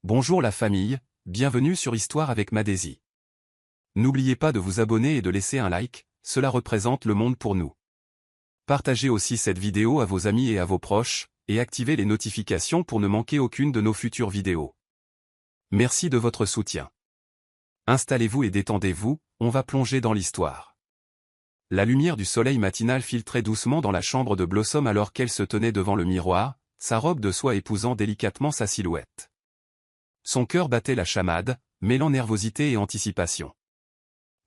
Bonjour la famille, bienvenue sur Histoire avec Madézy. N'oubliez pas de vous abonner et de laisser un like, cela représente le monde pour nous. Partagez aussi cette vidéo à vos amis et à vos proches, et activez les notifications pour ne manquer aucune de nos futures vidéos. Merci de votre soutien. Installez-vous et détendez-vous, on va plonger dans l'histoire. La lumière du soleil matinal filtrait doucement dans la chambre de Blossom alors qu'elle se tenait devant le miroir, sa robe de soie épousant délicatement sa silhouette. Son cœur battait la chamade, mêlant nervosité et anticipation.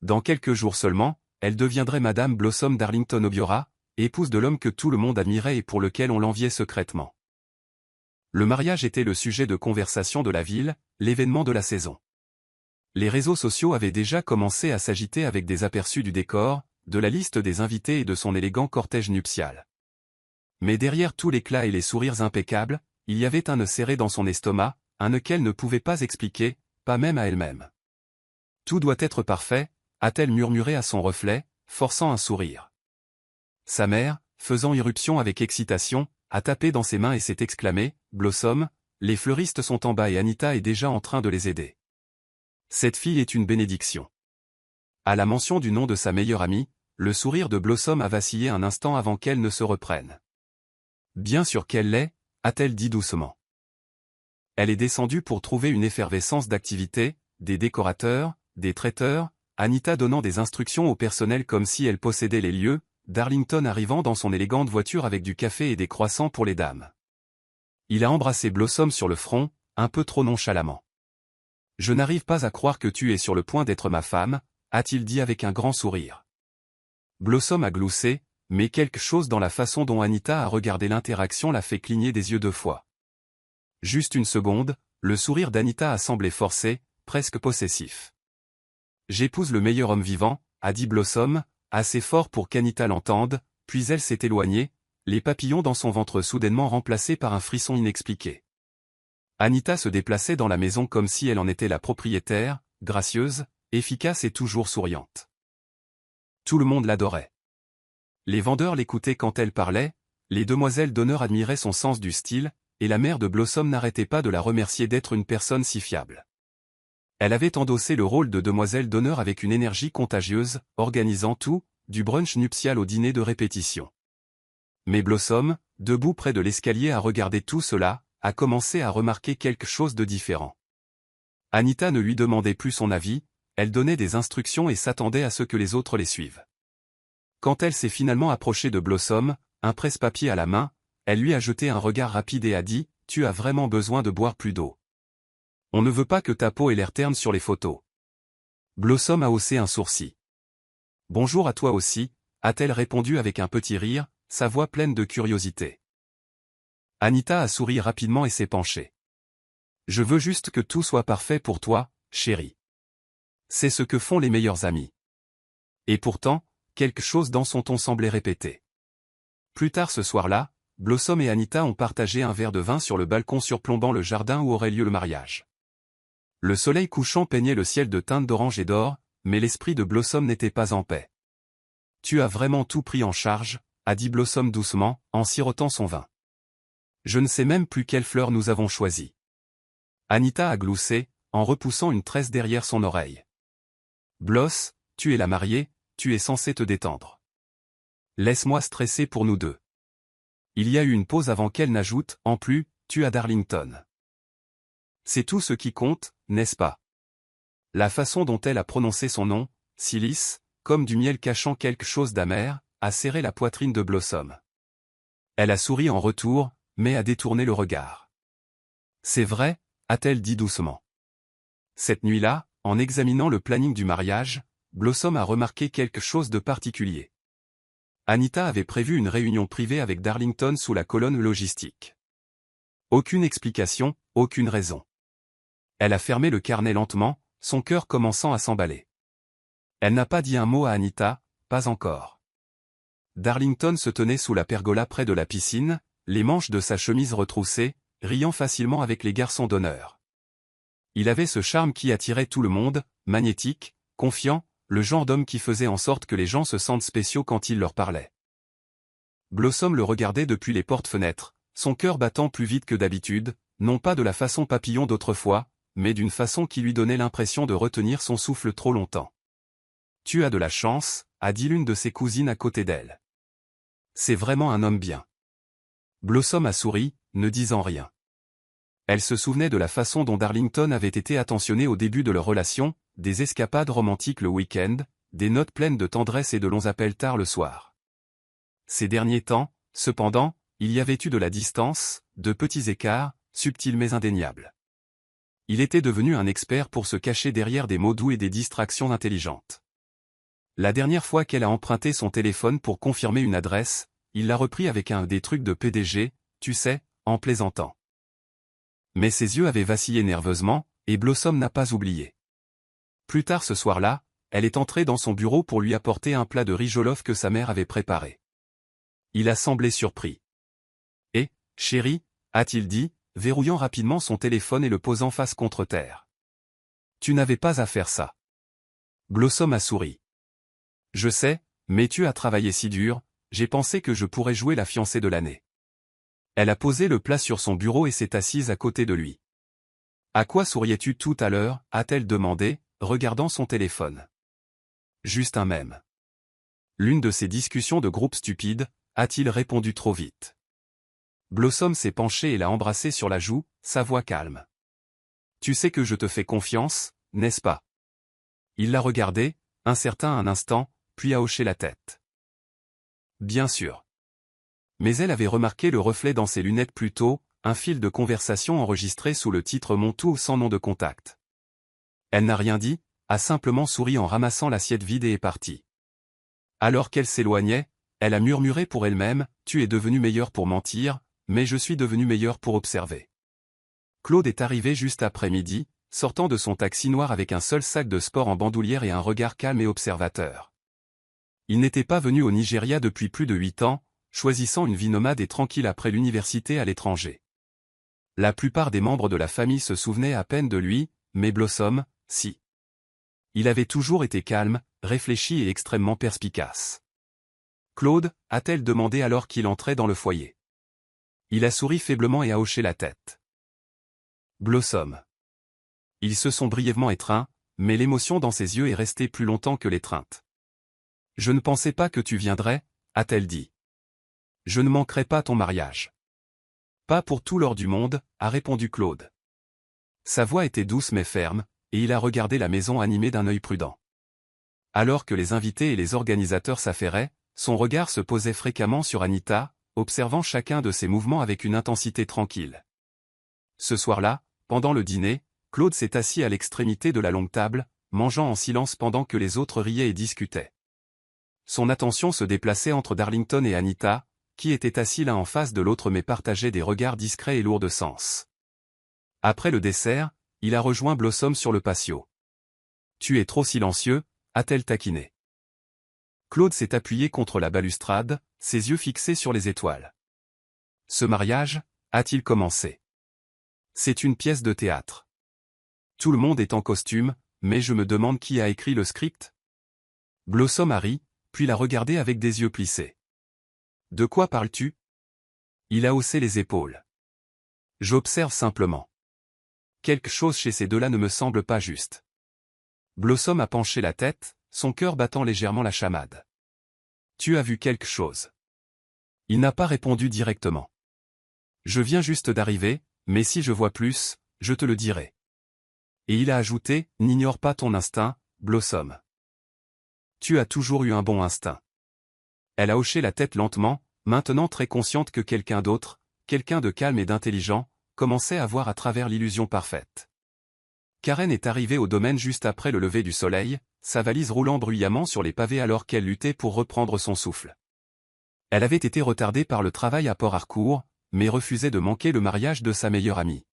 Dans quelques jours seulement, elle deviendrait Madame Blossom Darlington Obiora, épouse de l'homme que tout le monde admirait et pour lequel on l'enviait secrètement. Le mariage était le sujet de conversation de la ville, l'événement de la saison. Les réseaux sociaux avaient déjà commencé à s'agiter avec des aperçus du décor, de la liste des invités et de son élégant cortège nuptial. Mais derrière tout l'éclat et les sourires impeccables, il y avait un nœud serré dans son estomac, un nœud qu'elle ne pouvait pas expliquer, pas même à elle-même. Tout doit être parfait, a-t-elle murmuré à son reflet, forçant un sourire. Sa mère, faisant irruption avec excitation, a tapé dans ses mains et s'est exclamée, « Blossom, les fleuristes sont en bas et Anita est déjà en train de les aider. Cette fille est une bénédiction. » À la mention du nom de sa meilleure amie, le sourire de Blossom a vacillé un instant avant qu'elle ne se reprenne. « Bien sûr qu'elle l'est, a-t-elle dit doucement. Elle est descendue pour trouver une effervescence d'activité, des décorateurs, des traiteurs, Anita donnant des instructions au personnel comme si elle possédait les lieux, Darlington arrivant dans son élégante voiture avec du café et des croissants pour les dames. Il a embrassé Blossom sur le front, un peu trop nonchalamment. « Je n'arrive pas à croire que tu es sur le point d'être ma femme, a-t-il dit avec un grand sourire. Blossom a gloussé, mais quelque chose dans la façon dont Anita a regardé l'interaction l'a fait cligner des yeux deux fois. Juste une seconde, le sourire d'Anita a semblé forcé, presque possessif. « J'épouse le meilleur homme vivant, a dit Blossom, assez fort pour qu'Anita l'entende, puis elle s'est éloignée, les papillons dans son ventre soudainement remplacés par un frisson inexpliqué. Anita se déplaçait dans la maison comme si elle en était la propriétaire, gracieuse, efficace et toujours souriante. Tout le monde l'adorait. Les vendeurs l'écoutaient quand elle parlait, les demoiselles d'honneur admiraient son sens du style, et la mère de Blossom n'arrêtait pas de la remercier d'être une personne si fiable. Elle avait endossé le rôle de demoiselle d'honneur avec une énergie contagieuse, organisant tout, du brunch nuptial au dîner de répétition. Mais Blossom, debout près de l'escalier à regarder tout cela, a commencé à remarquer quelque chose de différent. Anita ne lui demandait plus son avis, elle donnait des instructions et s'attendait à ce que les autres les suivent. Quand elle s'est finalement approchée de Blossom, un presse-papier à la main, elle lui a jeté un regard rapide et a dit « Tu as vraiment besoin de boire plus d'eau. On ne veut pas que ta peau ait l'air terne sur les photos. » Blossom a haussé un sourcil. « Bonjour à toi aussi, » a-t-elle répondu avec un petit rire, sa voix pleine de curiosité. Anita a souri rapidement et s'est penchée. « Je veux juste que tout soit parfait pour toi, chérie. C'est ce que font les meilleurs amis. » Et pourtant, quelque chose dans son ton semblait répéter. Plus tard ce soir-là, Blossom et Anita ont partagé un verre de vin sur le balcon surplombant le jardin où aurait lieu le mariage. Le soleil couchant peignait le ciel de teintes d'orange et d'or, mais l'esprit de Blossom n'était pas en paix. « Tu as vraiment tout pris en charge, » a dit Blossom doucement, en sirotant son vin. « Je ne sais même plus quelle fleur nous avons choisie. » Anita a gloussé, en repoussant une tresse derrière son oreille. « Bloss, tu es la mariée, tu es censé te détendre. Laisse-moi stresser pour nous deux. » Il y a eu une pause avant qu'elle n'ajoute, en plus, tu as Darlington. C'est tout ce qui compte, n'est-ce pas? La façon dont elle a prononcé son nom, Silis, comme du miel cachant quelque chose d'amer, a serré la poitrine de Blossom. Elle a souri en retour, mais a détourné le regard. C'est vrai, a-t-elle dit doucement. Cette nuit-là, en examinant le planning du mariage, Blossom a remarqué quelque chose de particulier. Anita avait prévu une réunion privée avec Darlington sous la colonne logistique. Aucune explication, aucune raison. Elle a fermé le carnet lentement, son cœur commençant à s'emballer. Elle n'a pas dit un mot à Anita, pas encore. Darlington se tenait sous la pergola près de la piscine, les manches de sa chemise retroussées, riant facilement avec les garçons d'honneur. Il avait ce charme qui attirait tout le monde, magnétique, confiant, le genre d'homme qui faisait en sorte que les gens se sentent spéciaux quand il leur parlait. Blossom le regardait depuis les portes-fenêtres, son cœur battant plus vite que d'habitude, non pas de la façon papillon d'autrefois, mais d'une façon qui lui donnait l'impression de retenir son souffle trop longtemps. « Tu as de la chance », a dit l'une de ses cousines à côté d'elle. « C'est vraiment un homme bien. » Blossom a souri, ne disant rien. Elle se souvenait de la façon dont Darlington avait été attentionné au début de leur relation, des escapades romantiques le week-end, des notes pleines de tendresse et de longs appels tard le soir. Ces derniers temps, cependant, il y avait eu de la distance, de petits écarts, subtils mais indéniables. Il était devenu un expert pour se cacher derrière des mots doux et des distractions intelligentes. La dernière fois qu'elle a emprunté son téléphone pour confirmer une adresse, il l'a repris avec un des trucs de PDG, tu sais, en plaisantant. Mais ses yeux avaient vacillé nerveusement, et Blossom n'a pas oublié. Plus tard ce soir-là, elle est entrée dans son bureau pour lui apporter un plat de riz jollof que sa mère avait préparé. Il a semblé surpris. « Eh, chérie » a-t-il dit, verrouillant rapidement son téléphone et le posant face contre terre. « Tu n'avais pas à faire ça. » Blossom a souri. « Je sais, mais tu as travaillé si dur, j'ai pensé que je pourrais jouer la fiancée de l'année. » Elle a posé le plat sur son bureau et s'est assise à côté de lui. « À quoi souriais-tu tout à l'heure » a-t-elle demandé, regardant son téléphone. « Juste un mème. » L'une de ces discussions de groupe stupide, a-t-il répondu trop vite. Blossom s'est penchée et l'a embrassé sur la joue, sa voix calme. « Tu sais que je te fais confiance, n'est-ce pas ?» Il l'a regardée, incertain un instant, puis a hoché la tête. « Bien sûr. » Mais elle avait remarqué le reflet dans ses lunettes plus tôt, un fil de conversation enregistré sous le titre Mon tout sans nom de contact. Elle n'a rien dit, a simplement souri en ramassant l'assiette vide et est partie. Alors qu'elle s'éloignait, elle a murmuré pour elle-même, « Tu es devenu meilleur pour mentir, mais je suis devenu meilleur pour observer. » Claude est arrivé juste après midi, sortant de son taxi noir avec un seul sac de sport en bandoulière et un regard calme et observateur. Il n'était pas venu au Nigeria depuis plus de 8 ans, choisissant une vie nomade et tranquille après l'université à l'étranger. La plupart des membres de la famille se souvenaient à peine de lui, mais Blossom, si. Il avait toujours été calme, réfléchi et extrêmement perspicace. « Claude » a-t-elle demandé alors qu'il entrait dans le foyer. Il a souri faiblement et a hoché la tête. « Blossom. » Ils se sont brièvement étreints, mais l'émotion dans ses yeux est restée plus longtemps que l'étreinte. « Je ne pensais pas que tu viendrais, » a-t-elle dit. « Je ne manquerai pas ton mariage. »« Pas pour tout l'or du monde, » a répondu Claude. Sa voix était douce mais ferme, et il a regardé la maison animée d'un œil prudent. Alors que les invités et les organisateurs s'affairaient, son regard se posait fréquemment sur Anita, observant chacun de ses mouvements avec une intensité tranquille. Ce soir-là, pendant le dîner, Claude s'est assis à l'extrémité de la longue table, mangeant en silence pendant que les autres riaient et discutaient. Son attention se déplaçait entre Darlington et Anita, qui étaient assis l'un en face de l'autre mais partageaient des regards discrets et lourds de sens. Après le dessert, il a rejoint Blossom sur le patio. « Tu es trop silencieux » a-t-elle taquiné. Claude s'est appuyé contre la balustrade, ses yeux fixés sur les étoiles. « Ce mariage » a-t-il commencé. « C'est une pièce de théâtre. Tout le monde est en costume, mais je me demande qui a écrit le script. » Blossom a ri, puis l'a regardé avec des yeux plissés. « De quoi parles-tu » Il a haussé les épaules. « J'observe simplement. Quelque chose chez ces deux-là ne me semble pas juste. » Blossom a penché la tête, son cœur battant légèrement la chamade. « Tu as vu quelque chose ?» Il n'a pas répondu directement. « Je viens juste d'arriver, mais si je vois plus, je te le dirai. » Et il a ajouté, « N'ignore pas ton instinct, Blossom. Tu as toujours eu un bon instinct. » Elle a hoché la tête lentement, maintenant très consciente que quelqu'un d'autre, quelqu'un de calme et d'intelligent, commençait à voir à travers l'illusion parfaite. Karen est arrivée au domaine juste après le lever du soleil, sa valise roulant bruyamment sur les pavés alors qu'elle luttait pour reprendre son souffle. Elle avait été retardée par le travail à Port Harcourt, mais refusait de manquer le mariage de sa meilleure amie.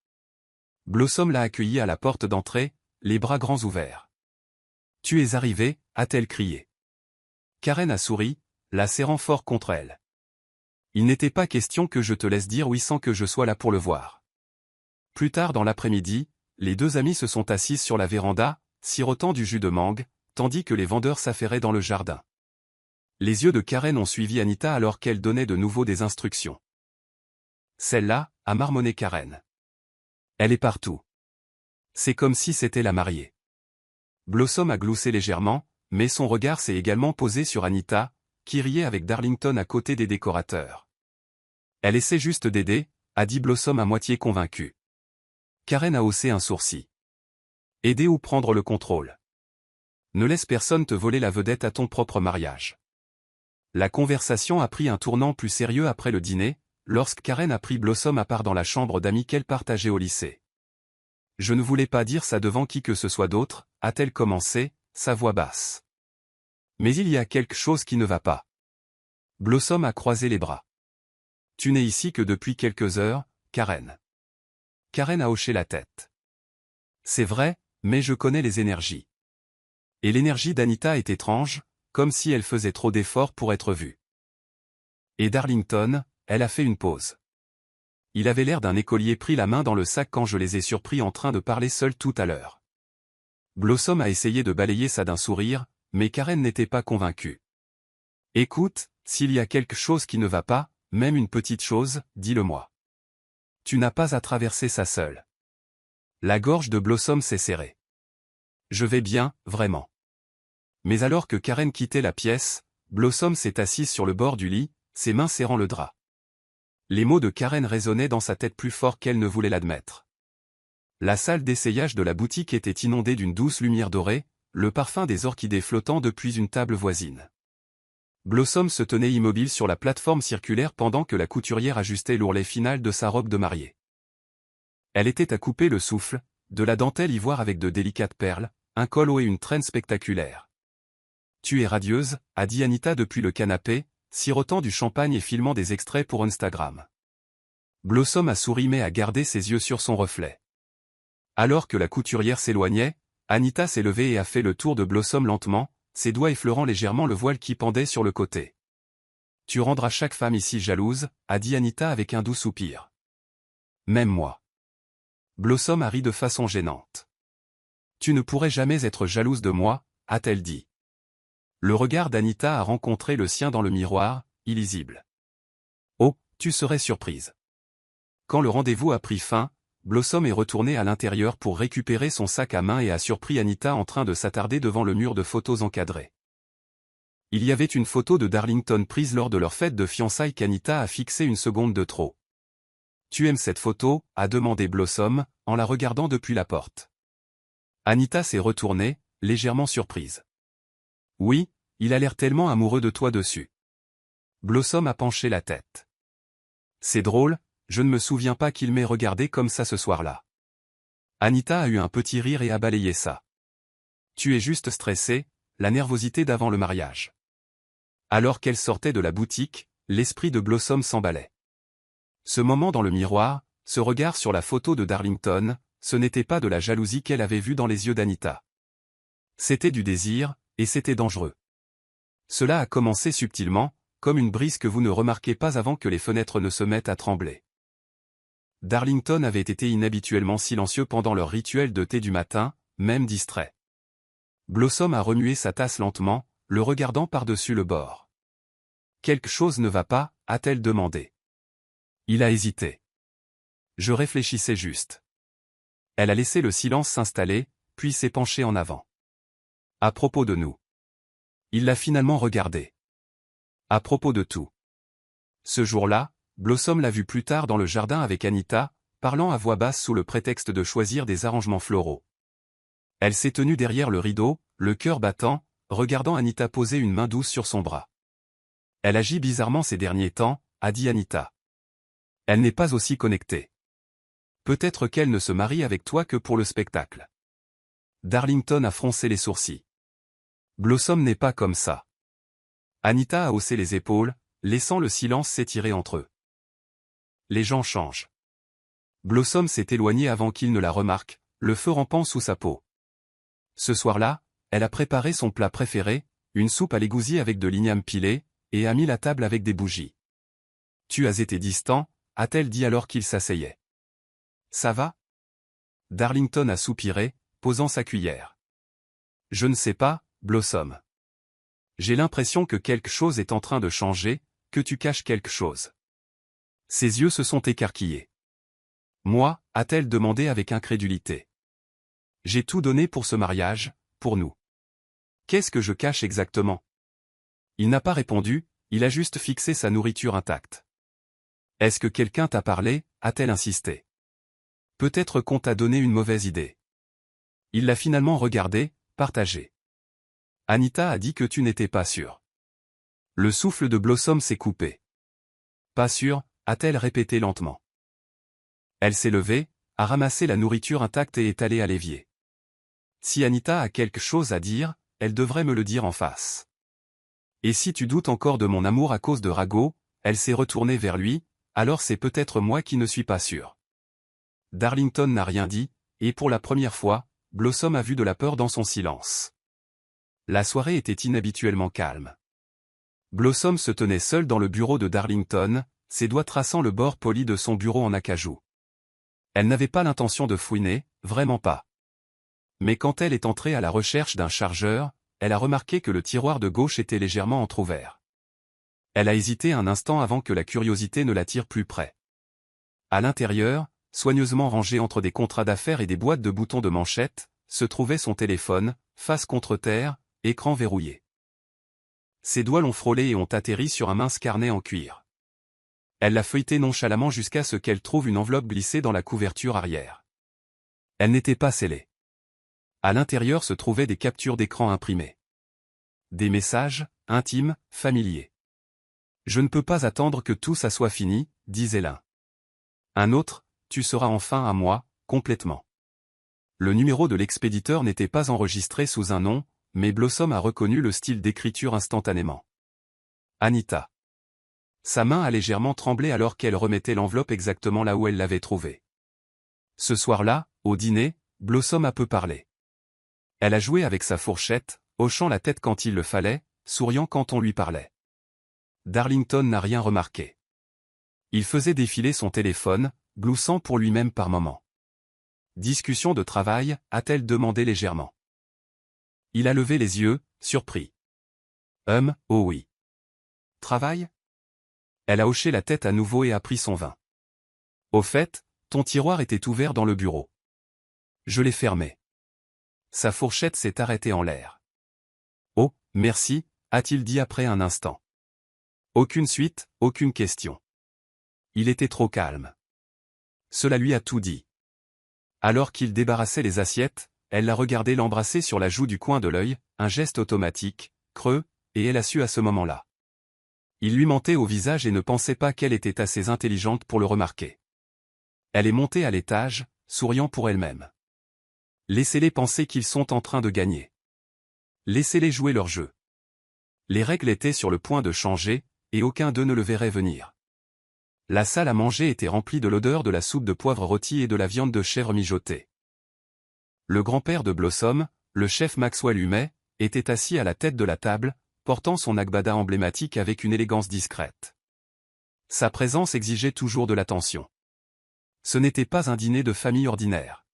Blossom l'a accueillie à la porte d'entrée, les bras grands ouverts. « Tu es arrivée » a-t-elle crié. Karen a souri, la serrant fort contre elle. « Il n'était pas question que je te laisse dire oui sans que je sois là pour le voir. » Plus tard dans l'après-midi, les deux amies se sont assises sur la véranda, sirotant du jus de mangue, tandis que les vendeurs s'affairaient dans le jardin. Les yeux de Karen ont suivi Anita alors qu'elle donnait de nouveau des instructions. « Celle-là » a marmonné Karen. Elle est partout. C'est comme si c'était la mariée. Blossom a gloussé légèrement, mais son regard s'est également posé sur Anita, qui riait avec Darlington à côté des décorateurs. Elle essaie juste d'aider, a dit Blossom à moitié convaincu. Karen a haussé un sourcil. Aider ou prendre le contrôle. Ne laisse personne te voler la vedette à ton propre mariage. La conversation a pris un tournant plus sérieux après le dîner, lorsque Karen a pris Blossom à part dans la chambre d'amis qu'elle partageait au lycée. Je ne voulais pas dire ça devant qui que ce soit d'autre, a-t-elle commencé, sa voix basse. Mais il y a quelque chose qui ne va pas. Blossom a croisé les bras. Tu n'es ici que depuis quelques heures, Karen. Karen a hoché la tête. C'est vrai, mais je connais les énergies. Et l'énergie d'Anita est étrange, comme si elle faisait trop d'efforts pour être vue. Et Darlington, elle a fait une pause. Il avait l'air d'un écolier pris la main dans le sac quand je les ai surpris en train de parler seuls tout à l'heure. Blossom a essayé de balayer ça d'un sourire, mais Karen n'était pas convaincue. Écoute, s'il y a quelque chose qui ne va pas, même une petite chose, dis-le-moi. Tu n'as pas à traverser ça seul. La gorge de Blossom s'est serrée. Je vais bien, vraiment. Mais alors que Karen quittait la pièce, Blossom s'est assise sur le bord du lit, ses mains serrant le drap. Les mots de Karen résonnaient dans sa tête plus fort qu'elle ne voulait l'admettre. La salle d'essayage de la boutique était inondée d'une douce lumière dorée, le parfum des orchidées flottant depuis une table voisine. Blossom se tenait immobile sur la plateforme circulaire pendant que la couturière ajustait l'ourlet final de sa robe de mariée. Elle était à couper le souffle, de la dentelle ivoire avec de délicates perles, un col haut et une traîne spectaculaire. Tu es radieuse, a dit Anita depuis le canapé, sirotant du champagne et filmant des extraits pour Instagram. Blossom a souri mais a gardé ses yeux sur son reflet. Alors que la couturière s'éloignait, Anita s'est levée et a fait le tour de Blossom lentement, ses doigts effleurant légèrement le voile qui pendait sur le côté. Tu rendras chaque femme ici jalouse, a dit Anita avec un doux soupir. Même moi. Blossom a ri de façon gênante. Tu ne pourrais jamais être jalouse de moi, a-t-elle dit. Le regard d'Anita a rencontré le sien dans le miroir, illisible. Oh, tu serais surprise. Quand le rendez-vous a pris fin, Blossom est retourné à l'intérieur pour récupérer son sac à main et a surpris Anita en train de s'attarder devant le mur de photos encadrées. Il y avait une photo de Darlington prise lors de leur fête de fiançailles qu'Anita a fixée une seconde de trop. Tu aimes cette photo, a demandé Blossom, en la regardant depuis la porte. Anita s'est retournée, légèrement surprise. Oui, il a l'air tellement amoureux de toi dessus. Blossom a penché la tête. C'est drôle, je ne me souviens pas qu'il m'ait regardé comme ça ce soir-là. Anita a eu un petit rire et a balayé ça. Tu es juste stressée, la nervosité d'avant le mariage. Alors qu'elle sortait de la boutique, l'esprit de Blossom s'emballait. Ce moment dans le miroir, ce regard sur la photo de Darlington, ce n'était pas de la jalousie qu'elle avait vue dans les yeux d'Anita. C'était du désir, et c'était dangereux. Cela a commencé subtilement, comme une brise que vous ne remarquez pas avant que les fenêtres ne se mettent à trembler. Darlington avait été inhabituellement silencieux pendant leur rituel de thé du matin, même distrait. Blossom a remué sa tasse lentement, le regardant par-dessus le bord. Quelque chose ne va pas, a-t-elle demandé. Il a hésité. Je réfléchissais juste. Elle a laissé le silence s'installer, puis s'est penchée en avant. À propos de nous. Il l'a finalement regardé. À propos de tout. Ce jour-là, Blossom l'a vu plus tard dans le jardin avec Anita, parlant à voix basse sous le prétexte de choisir des arrangements floraux. Elle s'est tenue derrière le rideau, le cœur battant, regardant Anita poser une main douce sur son bras. Elle agit bizarrement ces derniers temps, a dit Anita. Elle n'est pas aussi connectée. Peut-être qu'elle ne se marie avec toi que pour le spectacle. Darlington a froncé les sourcils. Blossom n'est pas comme ça. Anita a haussé les épaules, laissant le silence s'étirer entre eux. Les gens changent. Blossom s'est éloignée avant qu'il ne la remarque, le feu rampant sous sa peau. Ce soir-là, elle a préparé son plat préféré, une soupe à l'égouttier avec de l'igname pilé, et a mis la table avec des bougies. Tu as été distant, a-t-elle dit alors qu'il s'asseyait. Ça va? Darlington a soupiré, posant sa cuillère. Je ne sais pas, Blossom. J'ai l'impression que quelque chose est en train de changer, que tu caches quelque chose. Ses yeux se sont écarquillés. Moi, a-t-elle demandé avec incrédulité. J'ai tout donné pour ce mariage, pour nous. Qu'est-ce que je cache exactement? Il n'a pas répondu, il a juste fixé sa nourriture intacte. Est-ce que quelqu'un t'a parlé, a-t-elle insisté. Peut-être qu'on t'a donné une mauvaise idée. Il l'a finalement regardé, partagé. Anita a dit que tu n'étais pas sûr. Le souffle de Blossom s'est coupé. Pas sûr, a-t-elle répété lentement. Elle s'est levée, a ramassé la nourriture intacte et est allée à l'évier. Si Anita a quelque chose à dire, elle devrait me le dire en face. Et si tu doutes encore de mon amour à cause de Rago, elle s'est retournée vers lui, alors c'est peut-être moi qui ne suis pas sûr. Darlington n'a rien dit, et pour la première fois, Blossom a vu de la peur dans son silence. La soirée était inhabituellement calme. Blossom se tenait seule dans le bureau de Darlington, ses doigts traçant le bord poli de son bureau en acajou. Elle n'avait pas l'intention de fouiner, vraiment pas. Mais quand elle est entrée à la recherche d'un chargeur, elle a remarqué que le tiroir de gauche était légèrement entrouvert. Elle a hésité un instant avant que la curiosité ne l'attire plus près. À l'intérieur, soigneusement rangé entre des contrats d'affaires et des boîtes de boutons de manchette, se trouvait son téléphone, face contre terre, écran verrouillé. Ses doigts l'ont frôlé et ont atterri sur un mince carnet en cuir. Elle l'a feuilleté nonchalamment jusqu'à ce qu'elle trouve une enveloppe glissée dans la couverture arrière. Elle n'était pas scellée. À l'intérieur se trouvaient des captures d'écran imprimées. Des messages, intimes, familiers. Je ne peux pas attendre que tout ça soit fini, disait l'un. Un autre, tu seras enfin à moi, complètement. Le numéro de l'expéditeur n'était pas enregistré sous un nom, mais Blossom a reconnu le style d'écriture instantanément. Anita. Sa main a légèrement tremblé alors qu'elle remettait l'enveloppe exactement là où elle l'avait trouvée. Ce soir-là, au dîner, Blossom a peu parlé. Elle a joué avec sa fourchette, hochant la tête quand il le fallait, souriant quand on lui parlait. Darlington n'a rien remarqué. Il faisait défiler son téléphone, gloussant pour lui-même par moments. Discussion de travail, a-t-elle demandé légèrement. Il a levé les yeux, surpris. Oh oui. Travail? Elle a hoché la tête à nouveau et a pris son vin. Au fait, ton tiroir était ouvert dans le bureau. Je l'ai fermé. Sa fourchette s'est arrêtée en l'air. Oh, merci, a-t-il dit après un instant. Aucune suite, aucune question. Il était trop calme. Cela lui a tout dit. Alors qu'il débarrassait les assiettes, elle l'a regardé l'embrasser sur la joue du coin de l'œil, un geste automatique, creux, et elle a su à ce moment-là. Il lui mentait au visage et ne pensait pas qu'elle était assez intelligente pour le remarquer. Elle est montée à l'étage, souriant pour elle-même. Laissez-les penser qu'ils sont en train de gagner. Laissez-les jouer leur jeu. Les règles étaient sur le point de changer, et aucun d'eux ne le verrait venir. La salle à manger était remplie de l'odeur de la soupe de poivre rôti et de la viande de chèvre mijotée. Le grand-père de Blossom, le chef Maxwell Humet, était assis à la tête de la table, portant son agbada emblématique avec une élégance discrète. Sa présence exigeait toujours de l'attention. Ce n'était pas un dîner de famille ordinaire.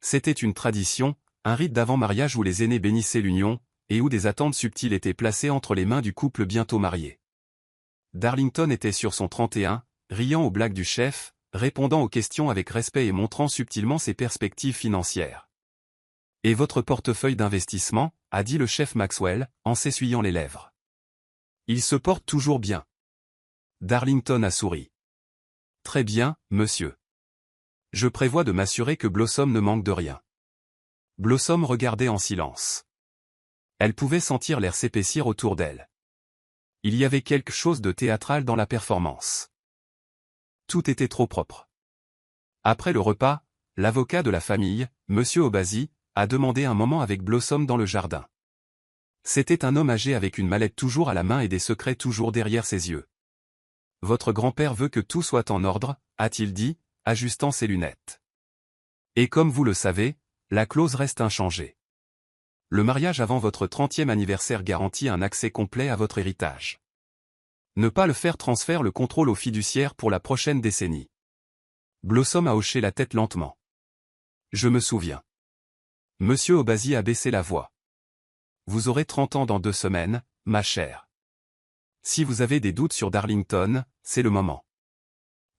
C'était une tradition, un rite d'avant-mariage où les aînés bénissaient l'union, et où des attentes subtiles étaient placées entre les mains du couple bientôt marié. Darlington était sur son 31, riant aux blagues du chef, répondant aux questions avec respect et montrant subtilement ses perspectives financières. « Et votre portefeuille d'investissement » a dit le chef Maxwell, en s'essuyant les lèvres. « Il se porte toujours bien. » Darlington a souri. « Très bien, monsieur. Je prévois de m'assurer que Blossom ne manque de rien. » Blossom regardait en silence. Elle pouvait sentir l'air s'épaissir autour d'elle. Il y avait quelque chose de théâtral dans la performance. Tout était trop propre. Après le repas, l'avocat de la famille, M. Obasi, a demandé un moment avec Blossom dans le jardin. C'était un homme âgé avec une mallette toujours à la main et des secrets toujours derrière ses yeux. « Votre grand-père veut que tout soit en ordre » a-t-il dit, ajustant ses lunettes. « Et comme vous le savez, la clause reste inchangée. Le mariage avant votre 30e anniversaire garantit un accès complet à votre héritage. Ne pas le faire transfère le contrôle au fiduciaire pour la prochaine décennie. » Blossom a hoché la tête lentement. « Je me souviens. » Monsieur Obasi a baissé la voix. « Vous aurez 30 ans dans 2 semaines, ma chère. Si vous avez des doutes sur Darlington, c'est le moment. »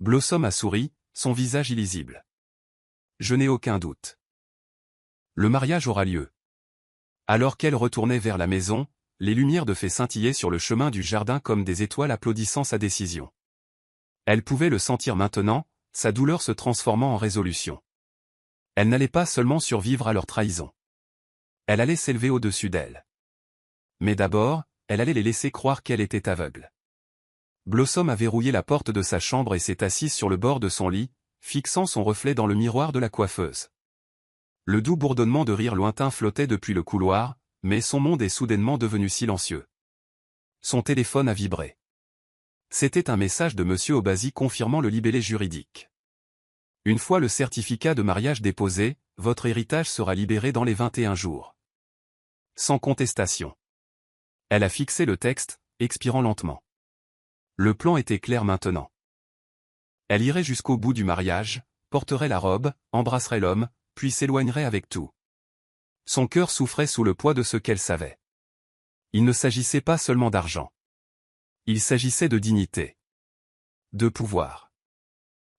Blossom a souri, son visage illisible. Je n'ai aucun doute. Le mariage aura lieu. Alors qu'elle retournait vers la maison, les lumières de fée scintillaient sur le chemin du jardin comme des étoiles applaudissant sa décision. Elle pouvait le sentir maintenant, sa douleur se transformant en résolution. Elle n'allait pas seulement survivre à leur trahison. Elle allait s'élever au-dessus d'elle. Mais d'abord, elle allait les laisser croire qu'elle était aveugle. Blossom a verrouillé la porte de sa chambre et s'est assise sur le bord de son lit, fixant son reflet dans le miroir de la coiffeuse. Le doux bourdonnement de rire lointain flottait depuis le couloir, mais son monde est soudainement devenu silencieux. Son téléphone a vibré. C'était un message de Monsieur Obasi confirmant le libellé juridique. Une fois le certificat de mariage déposé, votre héritage sera libéré dans les 21 jours. Sans contestation. Elle a fixé le texte, expirant lentement. Le plan était clair maintenant. Elle irait jusqu'au bout du mariage, porterait la robe, embrasserait l'homme, puis s'éloignerait avec tout. Son cœur souffrait sous le poids de ce qu'elle savait. Il ne s'agissait pas seulement d'argent. Il s'agissait de dignité. De pouvoir.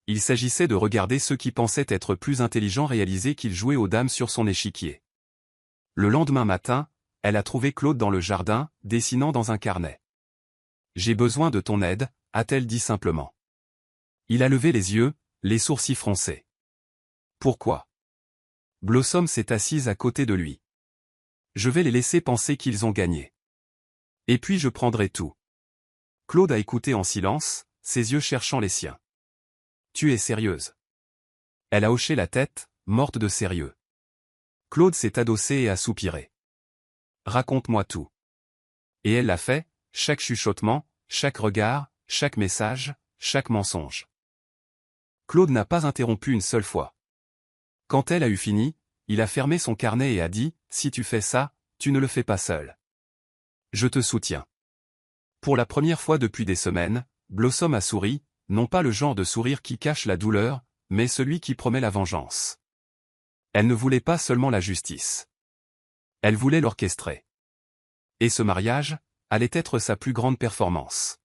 Il s'agissait de regarder ceux qui pensaient être plus intelligents réaliser qu'ils jouaient aux dames sur son échiquier. Le lendemain matin, elle a trouvé Claude dans le jardin, dessinant dans un carnet. « J'ai besoin de ton aide », a-t-elle dit simplement. Il a levé les yeux, les sourcils froncés. « Pourquoi ?» Blossom s'est assise à côté de lui. « Je vais les laisser penser qu'ils ont gagné. Et puis je prendrai tout. » Claude a écouté en silence, ses yeux cherchant les siens. « Tu es sérieuse ?» Elle a hoché la tête, morte de sérieux. Claude s'est adossé et a soupiré. « Raconte-moi tout. » Et elle l'a fait, chaque chuchotement, chaque regard, chaque message, chaque mensonge. Claude n'a pas interrompu une seule fois. Quand elle a eu fini, il a fermé son carnet et a dit « Si tu fais ça, tu ne le fais pas seul. Je te soutiens. » Pour la première fois depuis des semaines, Blossom a souri, non pas le genre de sourire qui cache la douleur, mais celui qui promet la vengeance. Elle ne voulait pas seulement la justice. Elle voulait l'orchestrer. Et ce mariage allait être sa plus grande performance.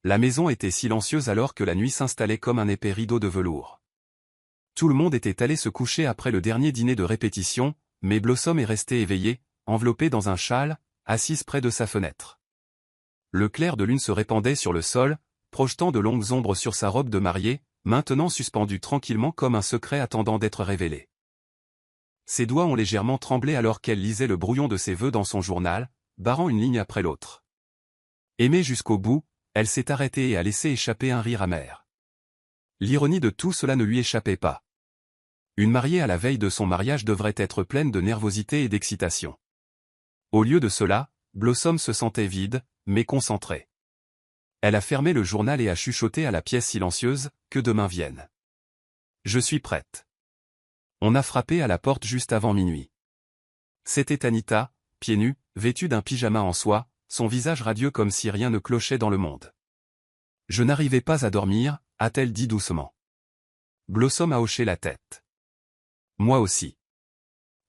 La maison était silencieuse alors que la nuit s'installait comme un épais rideau de velours. Tout le monde était allé se coucher après le dernier dîner de répétition, mais Blossom est restée éveillée, enveloppée dans un châle, assise près de sa fenêtre. Le clair de lune se répandait sur le sol, projetant de longues ombres sur sa robe de mariée, maintenant suspendue tranquillement comme un secret attendant d'être révélé. Ses doigts ont légèrement tremblé alors qu'elle lisait le brouillon de ses vœux dans son journal, barrant une ligne après l'autre. Aimée jusqu'au bout, elle s'est arrêtée et a laissé échapper un rire amer. L'ironie de tout cela ne lui échappait pas. Une mariée à la veille de son mariage devrait être pleine de nervosité et d'excitation. Au lieu de cela, Blossom se sentait vide, mais concentrée. Elle a fermé le journal et a chuchoté à la pièce silencieuse, « Que demain vienne. Je suis prête. » On a frappé à la porte juste avant minuit. C'était Anita, pieds nus, vêtue d'un pyjama en soie, son visage radieux comme si rien ne clochait dans le monde. « Je n'arrivais pas à dormir », a-t-elle dit doucement. Blossom a hoché la tête. « Moi aussi. »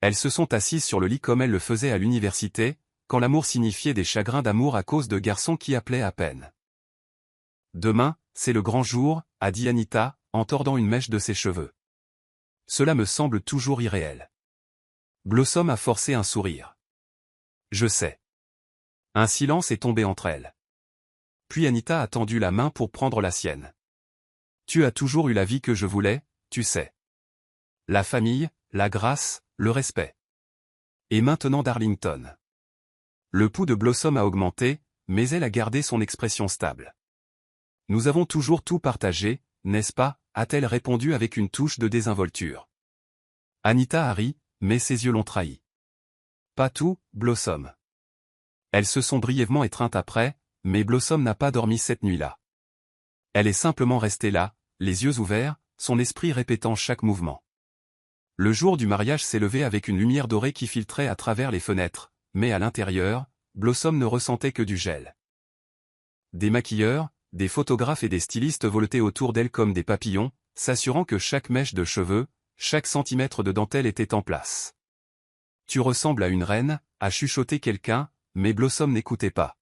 Elles se sont assises sur le lit comme elles le faisaient à l'université, quand l'amour signifiait des chagrins d'amour à cause de garçons qui appelaient à peine. « Demain, c'est le grand jour », a dit Anita, en tordant une mèche de ses cheveux. « Cela me semble toujours irréel. » Blossom a forcé un sourire. « Je sais. » Un silence est tombé entre elles. Puis Anita a tendu la main pour prendre la sienne. « Tu as toujours eu la vie que je voulais, tu sais. La famille, la grâce, le respect. Et maintenant Darlington. » Le pouls de Blossom a augmenté, mais elle a gardé son expression stable. « Nous avons toujours tout partagé, n'est-ce pas ?» a-t-elle répondu avec une touche de désinvolture. Anita a ri, mais ses yeux l'ont trahi. « Pas tout, Blossom. » Elles se sont brièvement étreintes après, mais Blossom n'a pas dormi cette nuit-là. Elle est simplement restée là, les yeux ouverts, son esprit répétant chaque mouvement. Le jour du mariage s'est levé avec une lumière dorée qui filtrait à travers les fenêtres, mais à l'intérieur, Blossom ne ressentait que du gel. Des maquilleurs, des photographes et des stylistes voletaient autour d'elle comme des papillons, s'assurant que chaque mèche de cheveux, chaque centimètre de dentelle était en place. « Tu ressembles à une reine », a chuchoté quelqu'un, mais Blossom n'écoutait pas.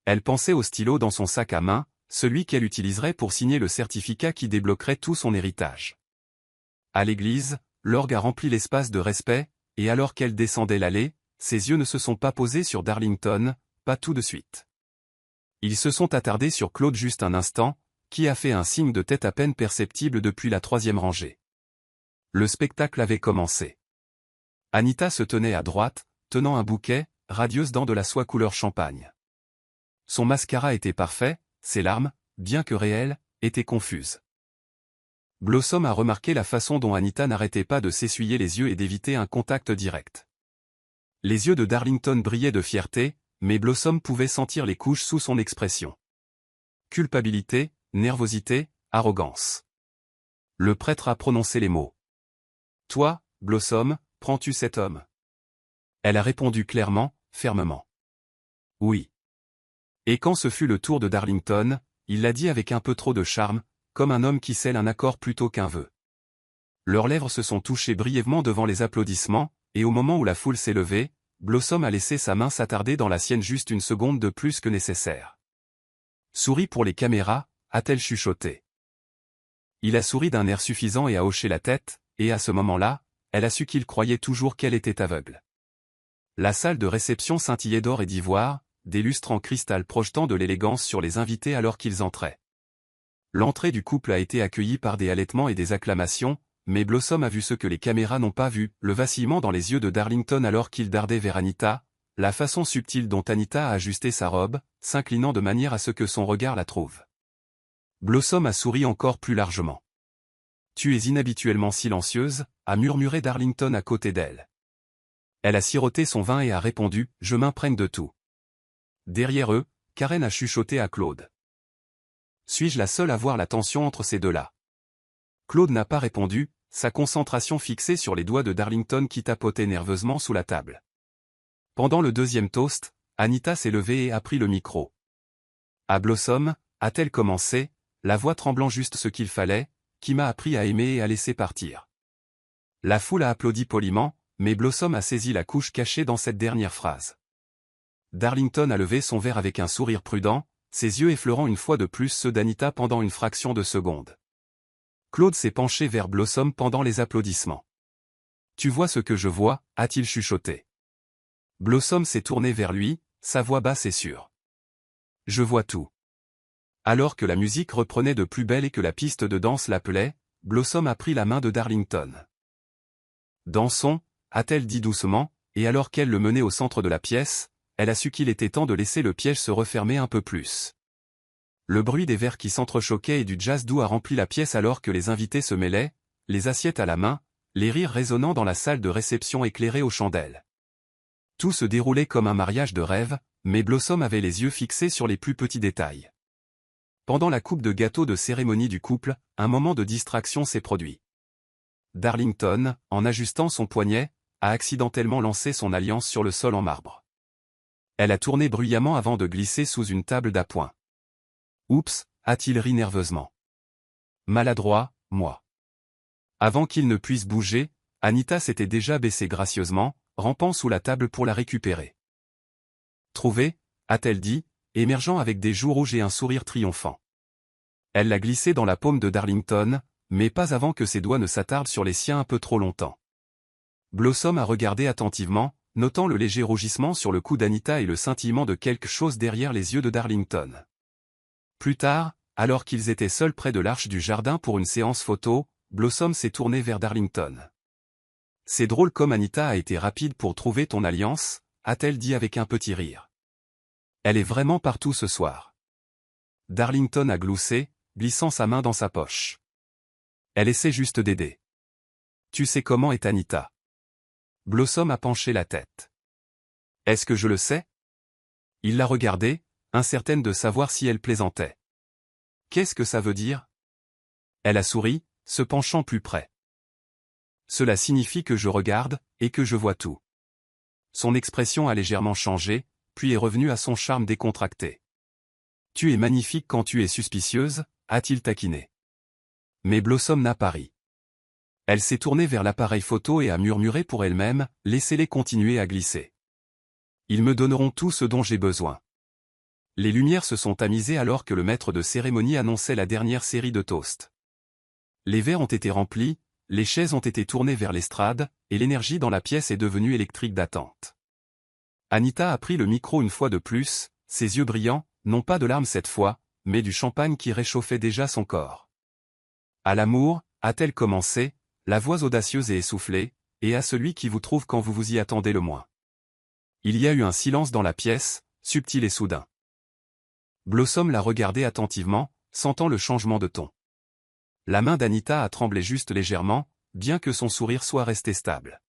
Elle pensait au stylo dans son sac à main, celui qu'elle utiliserait pour signer le certificat qui débloquerait tout son héritage. À l'église, l'orgue a rempli l'espace de respect, et alors qu'elle descendait l'allée, ses yeux ne se sont pas posés sur Darlington, pas tout de suite. Ils se sont attardés sur Claude juste un instant, qui a fait un signe de tête à peine perceptible depuis la 3e rangée. Le spectacle avait commencé. Anita se tenait à droite, tenant un bouquet, radieuse dans de la soie couleur champagne. Son mascara était parfait, ses larmes, bien que réelles, étaient confuses. Blossom a remarqué la façon dont Anita n'arrêtait pas de s'essuyer les yeux et d'éviter un contact direct. Les yeux de Darlington brillaient de fierté, mais Blossom pouvait sentir les couches sous son expression. Culpabilité, nervosité, arrogance. Le prêtre a prononcé les mots. « Toi, Blossom, prends-tu cet homme ?» Elle a répondu clairement, fermement. « Oui. » Et quand ce fut le tour de Darlington, il l'a dit avec un peu trop de charme, comme un homme qui scelle un accord plutôt qu'un vœu. Leurs lèvres se sont touchées brièvement devant les applaudissements, et au moment où la foule s'est levée, Blossom a laissé sa main s'attarder dans la sienne juste une seconde de plus que nécessaire. « Souris pour les caméras », a-t-elle chuchoté. Il a souri d'un air suffisant et a hoché la tête, et à ce moment-là, elle a su qu'il croyait toujours qu'elle était aveugle. La salle de réception scintillait d'or et d'ivoire, des lustres en cristal projetant de l'élégance sur les invités alors qu'ils entraient. L'entrée du couple a été accueillie par des halètements et des acclamations, mais Blossom a vu ce que les caméras n'ont pas vu, le vacillement dans les yeux de Darlington alors qu'il dardait vers Anita, la façon subtile dont Anita a ajusté sa robe, s'inclinant de manière à ce que son regard la trouve. Blossom a souri encore plus largement. « Tu es inhabituellement silencieuse », a murmuré Darlington à côté d'elle. Elle a siroté son vin et a répondu « Je m'imprègne de tout ». Derrière eux, Karen a chuchoté à Claude. Suis-je la seule à voir la tension entre ces deux-là? Claude n'a pas répondu, sa concentration fixée sur les doigts de Darlington qui tapotaient nerveusement sous la table. Pendant le 2e toast, Anita s'est levée et a pris le micro. À Blossom, a-t-elle commencé, la voix tremblant juste ce qu'il fallait, qui m'a appris à aimer et à laisser partir. La foule a applaudi poliment, mais Blossom a saisi la couche cachée dans cette dernière phrase. Darlington a levé son verre avec un sourire prudent, ses yeux effleurant une fois de plus ceux d'Anita pendant une fraction de seconde. Claude s'est penché vers Blossom pendant les applaudissements. « Tu vois ce que je vois » a-t-il chuchoté. Blossom s'est tourné vers lui, sa voix basse et sûre. « Je vois tout. » Alors que la musique reprenait de plus belle et que la piste de danse l'appelait, Blossom a pris la main de Darlington. « Dansons » a-t-elle dit doucement, et alors qu'elle le menait au centre de la pièce, elle a su qu'il était temps de laisser le piège se refermer un peu plus. Le bruit des verres qui s'entrechoquaient et du jazz doux a rempli la pièce alors que les invités se mêlaient, les assiettes à la main, les rires résonnant dans la salle de réception éclairée aux chandelles. Tout se déroulait comme un mariage de rêve, mais Blossom avait les yeux fixés sur les plus petits détails. Pendant la coupe de gâteau de cérémonie du couple, un moment de distraction s'est produit. Darlington, en ajustant son poignet, a accidentellement lancé son alliance sur le sol en marbre. Elle a tourné bruyamment avant de glisser sous une table d'appoint. « Oups » a-t-il ri nerveusement. « Maladroit, moi. » Avant qu'il ne puisse bouger, Anita s'était déjà baissée gracieusement, rampant sous la table pour la récupérer. « Trouvé » a-t-elle dit, émergeant avec des joues rouges et un sourire triomphant. Elle l'a glissé dans la paume de Darlington, mais pas avant que ses doigts ne s'attardent sur les siens un peu trop longtemps. Blossom a regardé attentivement, notant le léger rougissement sur le cou d'Anita et le scintillement de quelque chose derrière les yeux de Darlington. Plus tard, alors qu'ils étaient seuls près de l'arche du jardin pour une séance photo, Blossom s'est tournée vers Darlington. « C'est drôle comme Anita a été rapide pour trouver ton alliance » a-t-elle dit avec un petit rire. « Elle est vraiment partout ce soir. » Darlington a gloussé, glissant sa main dans sa poche. « Elle essaie juste d'aider. »« Tu sais comment est Anita ?» Blossom a penché la tête. « Est-ce que je le sais ?» Il l'a regardée, incertaine de savoir si elle plaisantait. « Qu'est-ce que ça veut dire ?» Elle a souri, se penchant plus près. « Cela signifie que je regarde, et que je vois tout. » Son expression a légèrement changé, puis est revenue à son charme décontracté. « Tu es magnifique quand tu es suspicieuse » a-t-il taquiné. Mais Blossom n'a pas ri. Elle s'est tournée vers l'appareil photo et a murmuré pour elle-même, « Laissez-les continuer à glisser. Ils me donneront tout ce dont j'ai besoin. » Les lumières se sont tamisées alors que le maître de cérémonie annonçait la dernière série de toasts. Les verres ont été remplis, les chaises ont été tournées vers l'estrade, et l'énergie dans la pièce est devenue électrique d'attente. Anita a pris le micro une fois de plus, ses yeux brillants, non pas de larmes cette fois, mais du champagne qui réchauffait déjà son corps. À l'amour, a-t-elle commencé, la voix audacieuse et essoufflée, et à celui qui vous trouve quand vous vous y attendez le moins. Il y a eu un silence dans la pièce, subtil et soudain. Blossom l'a regardé attentivement, sentant le changement de ton. La main d'Anita a tremblé juste légèrement, bien que son sourire soit resté stable.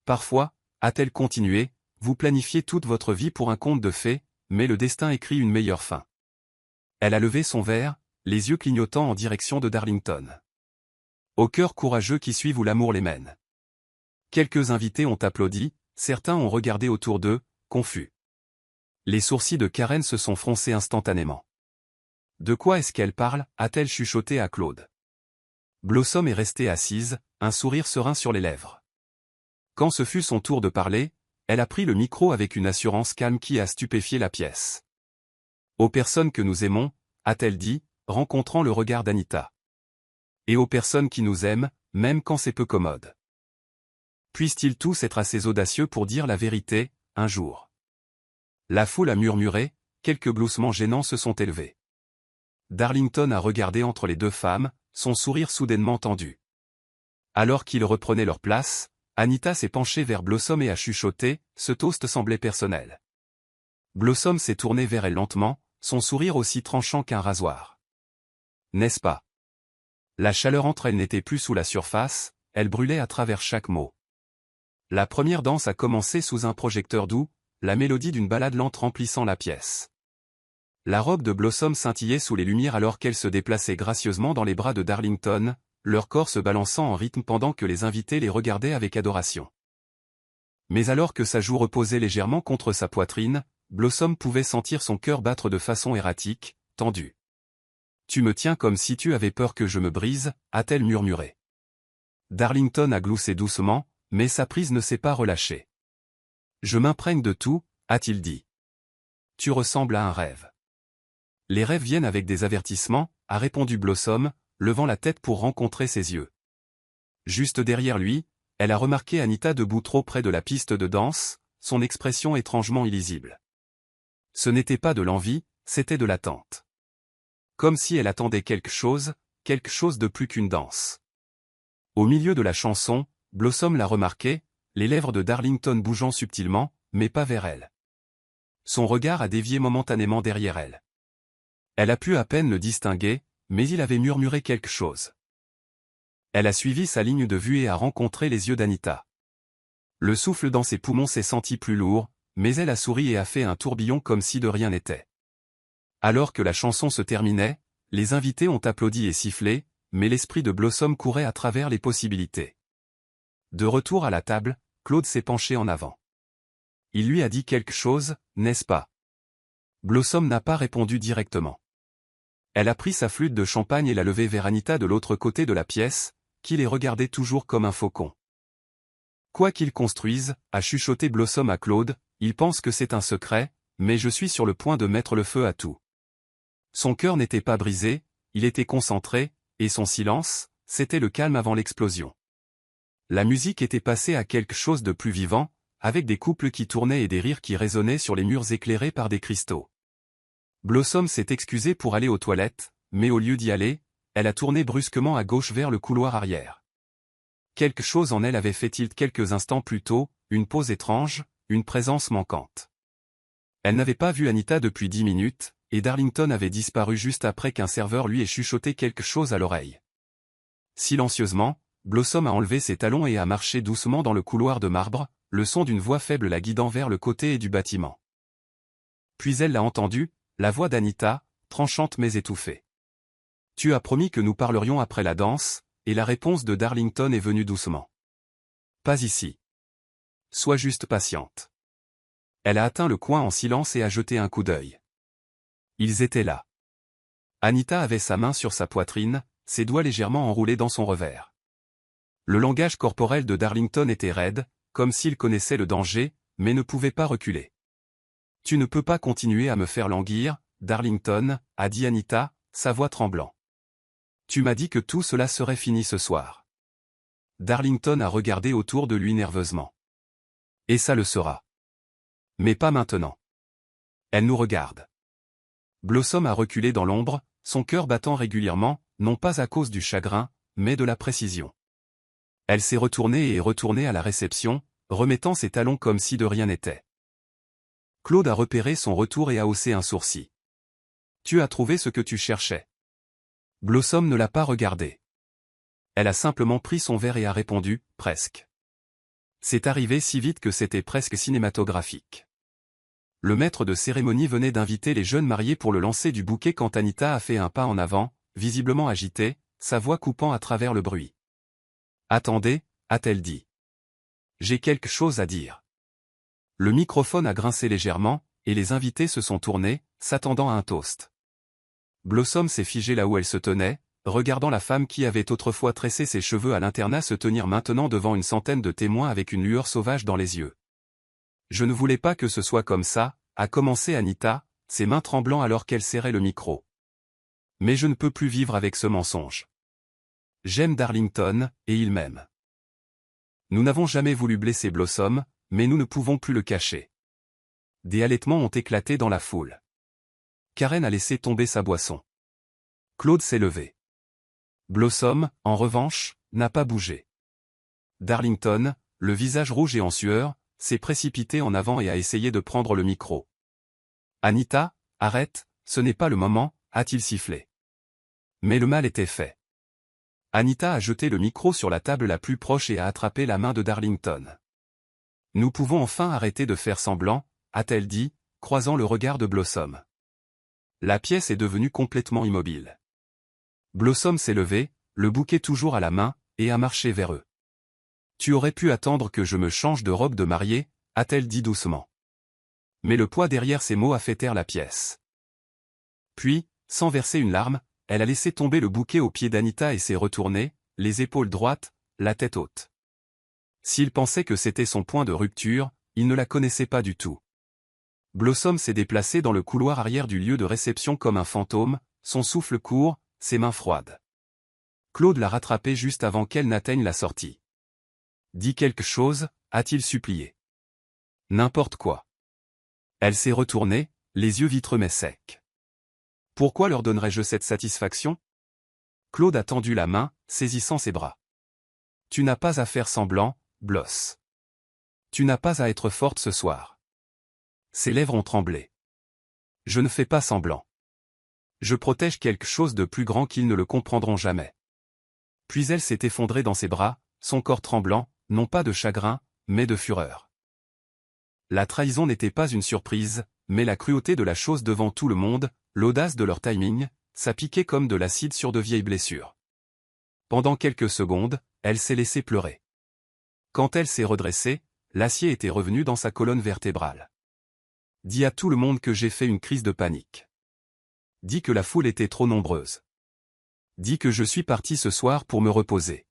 Parfois, a-t-elle continué, vous planifiez toute votre vie pour un conte de fées, mais le destin écrit une meilleure fin. Elle a levé son verre, les yeux clignotants en direction de Darlington. Au cœur courageux qui suivent où l'amour les mène. Quelques invités ont applaudi, certains ont regardé autour d'eux, confus. Les sourcils de Karen se sont froncés instantanément. De quoi est-ce qu'elle parle, a-t-elle chuchoté à Claude. Blossom est restée assise, un sourire serein sur les lèvres. Quand ce fut son tour de parler, elle a pris le micro avec une assurance calme qui a stupéfié la pièce. Aux personnes que nous aimons, a-t-elle dit, rencontrant le regard d'Anita. Et aux personnes qui nous aiment, même quand c'est peu commode. Puissent-ils tous être assez audacieux pour dire la vérité, un jour. La foule a murmuré, quelques gloussements gênants se sont élevés. Darlington a regardé entre les deux femmes, son sourire soudainement tendu. Alors qu'ils reprenaient leur place, Anita s'est penchée vers Blossom et a chuchoté, ce toast semblait personnel. Blossom s'est tournée vers elle lentement, son sourire aussi tranchant qu'un rasoir. N'est-ce pas? La chaleur entre elles n'était plus sous la surface, elle brûlait à travers chaque mot. La première danse a commencé sous un projecteur doux, la mélodie d'une ballade lente remplissant la pièce. La robe de Blossom scintillait sous les lumières alors qu'elle se déplaçait gracieusement dans les bras de Darlington, leur corps se balançant en rythme pendant que les invités les regardaient avec adoration. Mais alors que sa joue reposait légèrement contre sa poitrine, Blossom pouvait sentir son cœur battre de façon erratique, tendue. « Tu me tiens comme si tu avais peur que je me brise », a-t-elle murmuré. Darlington a gloussé doucement, mais sa prise ne s'est pas relâchée. « Je m'imprègne de tout », a-t-il dit. « Tu ressembles à un rêve. » « Les rêves viennent avec des avertissements, » a répondu Blossom, levant la tête pour rencontrer ses yeux. Juste derrière lui, elle a remarqué Anita debout trop près de la piste de danse, son expression étrangement illisible. Ce n'était pas de l'envie, c'était de l'attente. Comme si elle attendait quelque chose de plus qu'une danse. Au milieu de la chanson, Blossom l'a remarqué, les lèvres de Darlington bougeant subtilement, mais pas vers elle. Son regard a dévié momentanément derrière elle. Elle a pu à peine le distinguer, mais il avait murmuré quelque chose. Elle a suivi sa ligne de vue et a rencontré les yeux d'Anita. Le souffle dans ses poumons s'est senti plus lourd, mais elle a souri et a fait un tourbillon comme si de rien n'était. Alors que la chanson se terminait, les invités ont applaudi et sifflé, mais l'esprit de Blossom courait à travers les possibilités. De retour à la table, Claude s'est penché en avant. Il lui a dit quelque chose, n'est-ce pas? Blossom n'a pas répondu directement. Elle a pris sa flûte de champagne et l'a levée vers Anita de l'autre côté de la pièce, qui les regardait toujours comme un faucon. Quoi qu'ils construisent, a chuchoté Blossom à Claude, ils pensent que c'est un secret, mais je suis sur le point de mettre le feu à tout. Son cœur n'était pas brisé, il était concentré, et son silence, c'était le calme avant l'explosion. La musique était passée à quelque chose de plus vivant, avec des couples qui tournaient et des rires qui résonnaient sur les murs éclairés par des cristaux. Blossom s'est excusée pour aller aux toilettes, mais au lieu d'y aller, elle a tourné brusquement à gauche vers le couloir arrière. Quelque chose en elle avait fait tilt quelques instants plus tôt, une pause étrange, une présence manquante. Elle n'avait pas vu Anita depuis 10 minutes, et Darlington avait disparu juste après qu'un serveur lui ait chuchoté quelque chose à l'oreille. Silencieusement, Blossom a enlevé ses talons et a marché doucement dans le couloir de marbre, le son d'une voix faible la guidant vers le côté du bâtiment. Puis elle l'a entendu, la voix d'Anita, tranchante mais étouffée. « Tu as promis que nous parlerions après la danse », et la réponse de Darlington est venue doucement. « Pas ici. Sois juste patiente. » Elle a atteint le coin en silence et a jeté un coup d'œil. Ils étaient là. Anita avait sa main sur sa poitrine, ses doigts légèrement enroulés dans son revers. Le langage corporel de Darlington était raide, comme s'il connaissait le danger, mais ne pouvait pas reculer. Tu ne peux pas continuer à me faire languir, Darlington, a dit Anita, sa voix tremblant. Tu m'as dit que tout cela serait fini ce soir. Darlington a regardé autour de lui nerveusement. Et ça le sera. Mais pas maintenant. Elle nous regarde. Blossom a reculé dans l'ombre, son cœur battant régulièrement, non pas à cause du chagrin, mais de la précision. Elle s'est retournée et retournée à la réception, remettant ses talons comme si de rien n'était. Claude a repéré son retour et a haussé un sourcil. Tu as trouvé ce que tu cherchais. Blossom ne l'a pas regardé. Elle a simplement pris son verre et a répondu, presque. C'est arrivé si vite que c'était presque cinématographique. Le maître de cérémonie venait d'inviter les jeunes mariés pour le lancer du bouquet quand Anita a fait un pas en avant, visiblement agitée, sa voix coupant à travers le bruit. Attendez, a-t-elle dit. J'ai quelque chose à dire. Le microphone a grincé légèrement, et les invités se sont tournés, s'attendant à un toast. Blossom s'est figée là où elle se tenait, regardant la femme qui avait autrefois tressé ses cheveux à l'internat se tenir maintenant devant une centaine de témoins avec une lueur sauvage dans les yeux. Je ne voulais pas que ce soit comme ça, a commencé Anita, ses mains tremblant alors qu'elle serrait le micro. Mais je ne peux plus vivre avec ce mensonge. J'aime Darlington, et il m'aime. Nous n'avons jamais voulu blesser Blossom, mais nous ne pouvons plus le cacher. Des halètements ont éclaté dans la foule. Karen a laissé tomber sa boisson. Claude s'est levé. Blossom, en revanche, n'a pas bougé. Darlington, le visage rouge et en sueur, s'est précipité en avant et a essayé de prendre le micro. Anita, arrête, ce n'est pas le moment, a-t-il sifflé. Mais le mal était fait. Anita a jeté le micro sur la table la plus proche et a attrapé la main de Darlington. Nous pouvons enfin arrêter de faire semblant, a-t-elle dit, croisant le regard de Blossom. La pièce est devenue complètement immobile. Blossom s'est levée, le bouquet toujours à la main, et a marché vers eux. Tu aurais pu attendre que je me change de robe de mariée, a-t-elle dit doucement. Mais le poids derrière ces mots a fait taire la pièce. Puis, sans verser une larme, elle a laissé tomber le bouquet aux pieds d'Anita et s'est retournée, les épaules droites, la tête haute. S'il pensait que c'était son point de rupture, il ne la connaissait pas du tout. Blossom s'est déplacé dans le couloir arrière du lieu de réception comme un fantôme, son souffle court, ses mains froides. Claude l'a rattrapée juste avant qu'elle n'atteigne la sortie. Dis quelque chose, a-t-il supplié. N'importe quoi. Elle s'est retournée, les yeux vitreux mais secs. Pourquoi leur donnerais-je cette satisfaction? Claude a tendu la main, saisissant ses bras. Tu n'as pas à faire semblant, Bloss. Tu n'as pas à être forte ce soir. Ses lèvres ont tremblé. Je ne fais pas semblant. Je protège quelque chose de plus grand qu'ils ne le comprendront jamais. Puis elle s'est effondrée dans ses bras, son corps tremblant, non pas de chagrin, mais de fureur. La trahison n'était pas une surprise, mais la cruauté de la chose devant tout le monde, l'audace de leur timing, ça piquait comme de l'acide sur de vieilles blessures. Pendant quelques secondes, elle s'est laissée pleurer. Quand elle s'est redressée, l'acier était revenu dans sa colonne vertébrale. Dis à tout le monde que j'ai fait une crise de panique. Dis que la foule était trop nombreuse. Dis que je suis parti ce soir pour me reposer.